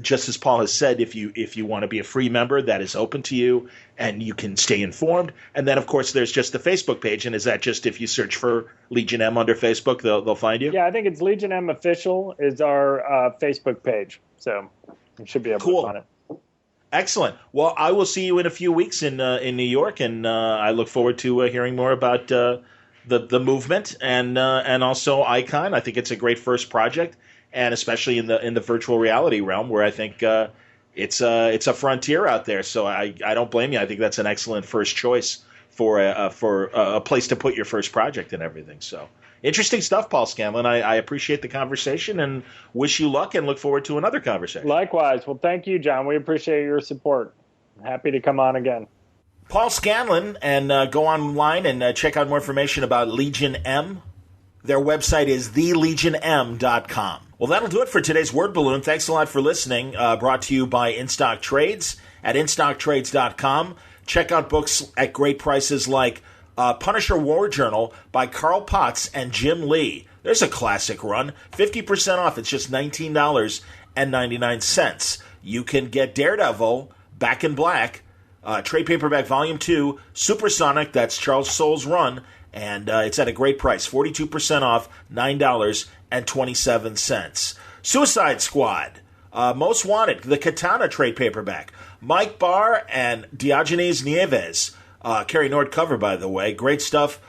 just as Paul has said, if you want to be a free member, that is open to you, and you can stay informed. And then, of course, there's just the Facebook page. And is that just if you search for Legion M under Facebook, they'll find you? Yeah, I think it's Legion M Official is our Facebook page. So you should be able to find it. Excellent. Well, I will see you in a few weeks in New York, and I look forward to hearing more about the movement and also Icon. I think it's a great first project, and especially in the virtual reality realm, where I think it's a frontier out there. So I don't blame you. I think that's an excellent first choice for a place to put your first project and everything. So interesting stuff, Paul Scanlan. I appreciate the conversation and wish you luck, and look forward to another conversation. Likewise. Well, thank you, John. We appreciate your support. I'm happy to come on again. Paul Scanlan, and go online and check out more information about Legion M. Their website is thelegionm.com. Well, that'll do it for today's Word Balloon. Thanks a lot for listening. Brought to you by InStock Trades at InStockTrades.com. Check out books at great prices like Punisher War Journal by Carl Potts and Jim Lee. There's a classic run. 50% off. It's just $19.99. You can get Daredevil, Back in Black, trade paperback volume 2, Supersonic, that's Charles Soule's run, and it's at a great price. 42% off, $9.27. Suicide Squad, Most Wanted, the Katana trade paperback. Mike Barr and Diogenes Nieves. Carrie Nord cover, by the way. Great stuff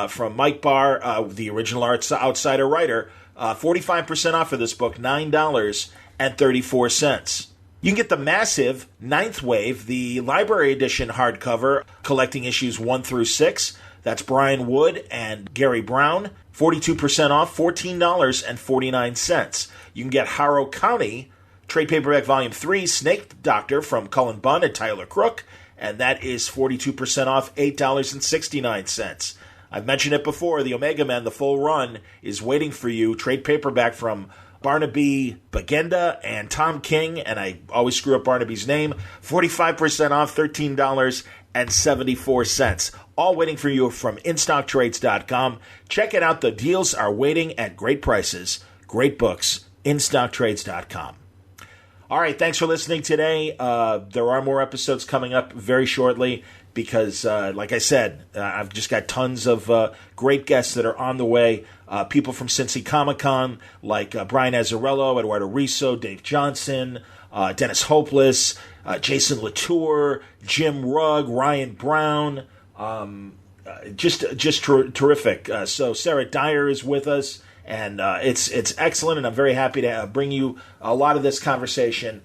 from Mike Barr, the original Outsider writer. 45% off of this book, $9.34. You can get the massive Ninth Wave, the library edition hardcover, collecting issues 1 through 6. That's Brian Wood and Gary Brown. 42% off, $14.49. You can get Harrow County, trade paperback volume 3, Snake Doctor from Cullen Bunn and Tyler Crook, and that is 42% off, $8.69. I've mentioned it before, the Omega Man, the full run, is waiting for you. Trade paperback from Barnaby Bagenda and Tom King, and I always screw up Barnaby's name. 45% off, $13.74. All waiting for you from InStockTrades.com. Check it out. The deals are waiting at great prices. Great books. InStockTrades.com. All right, thanks for listening today. There are more episodes coming up very shortly because, like I said, I've just got tons of great guests that are on the way. People from Cincy Comic-Con like Brian Azzarello, Eduardo Riso, Dave Johnson, Dennis Hopeless, Jason Latour, Jim Rugg, Ryan Brown. Just terrific. So Sarah Dyer is with us. And it's excellent, and I'm very happy to bring you a lot of this conversation.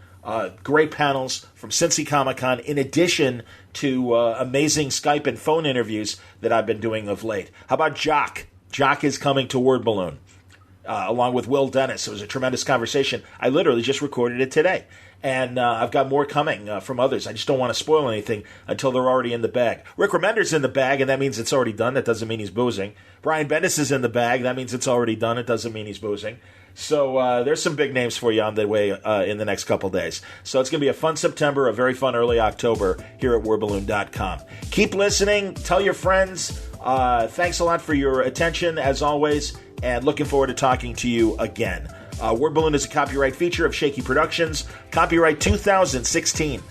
Great panels from Cincy Comic-Con, in addition to amazing Skype and phone interviews that I've been doing of late. How about Jock? Jock is coming to Word Balloon, along with Will Dennis. It was a tremendous conversation. I literally just recorded it today. And I've got more coming from others. I just don't want to spoil anything until they're already in the bag. Rick Remender's in the bag, and that means it's already done. That doesn't mean he's boozing. Brian Bendis is in the bag. That means it's already done. It doesn't mean he's boozing. So there's some big names for you on the way in the next couple days. So it's going to be a fun September, a very fun early October here at wordballoon.com. Keep listening. Tell your friends. Thanks a lot for your attention, as always, and looking forward to talking to you again. Word Balloon is a copyright feature of Shaky Productions, copyright 2016.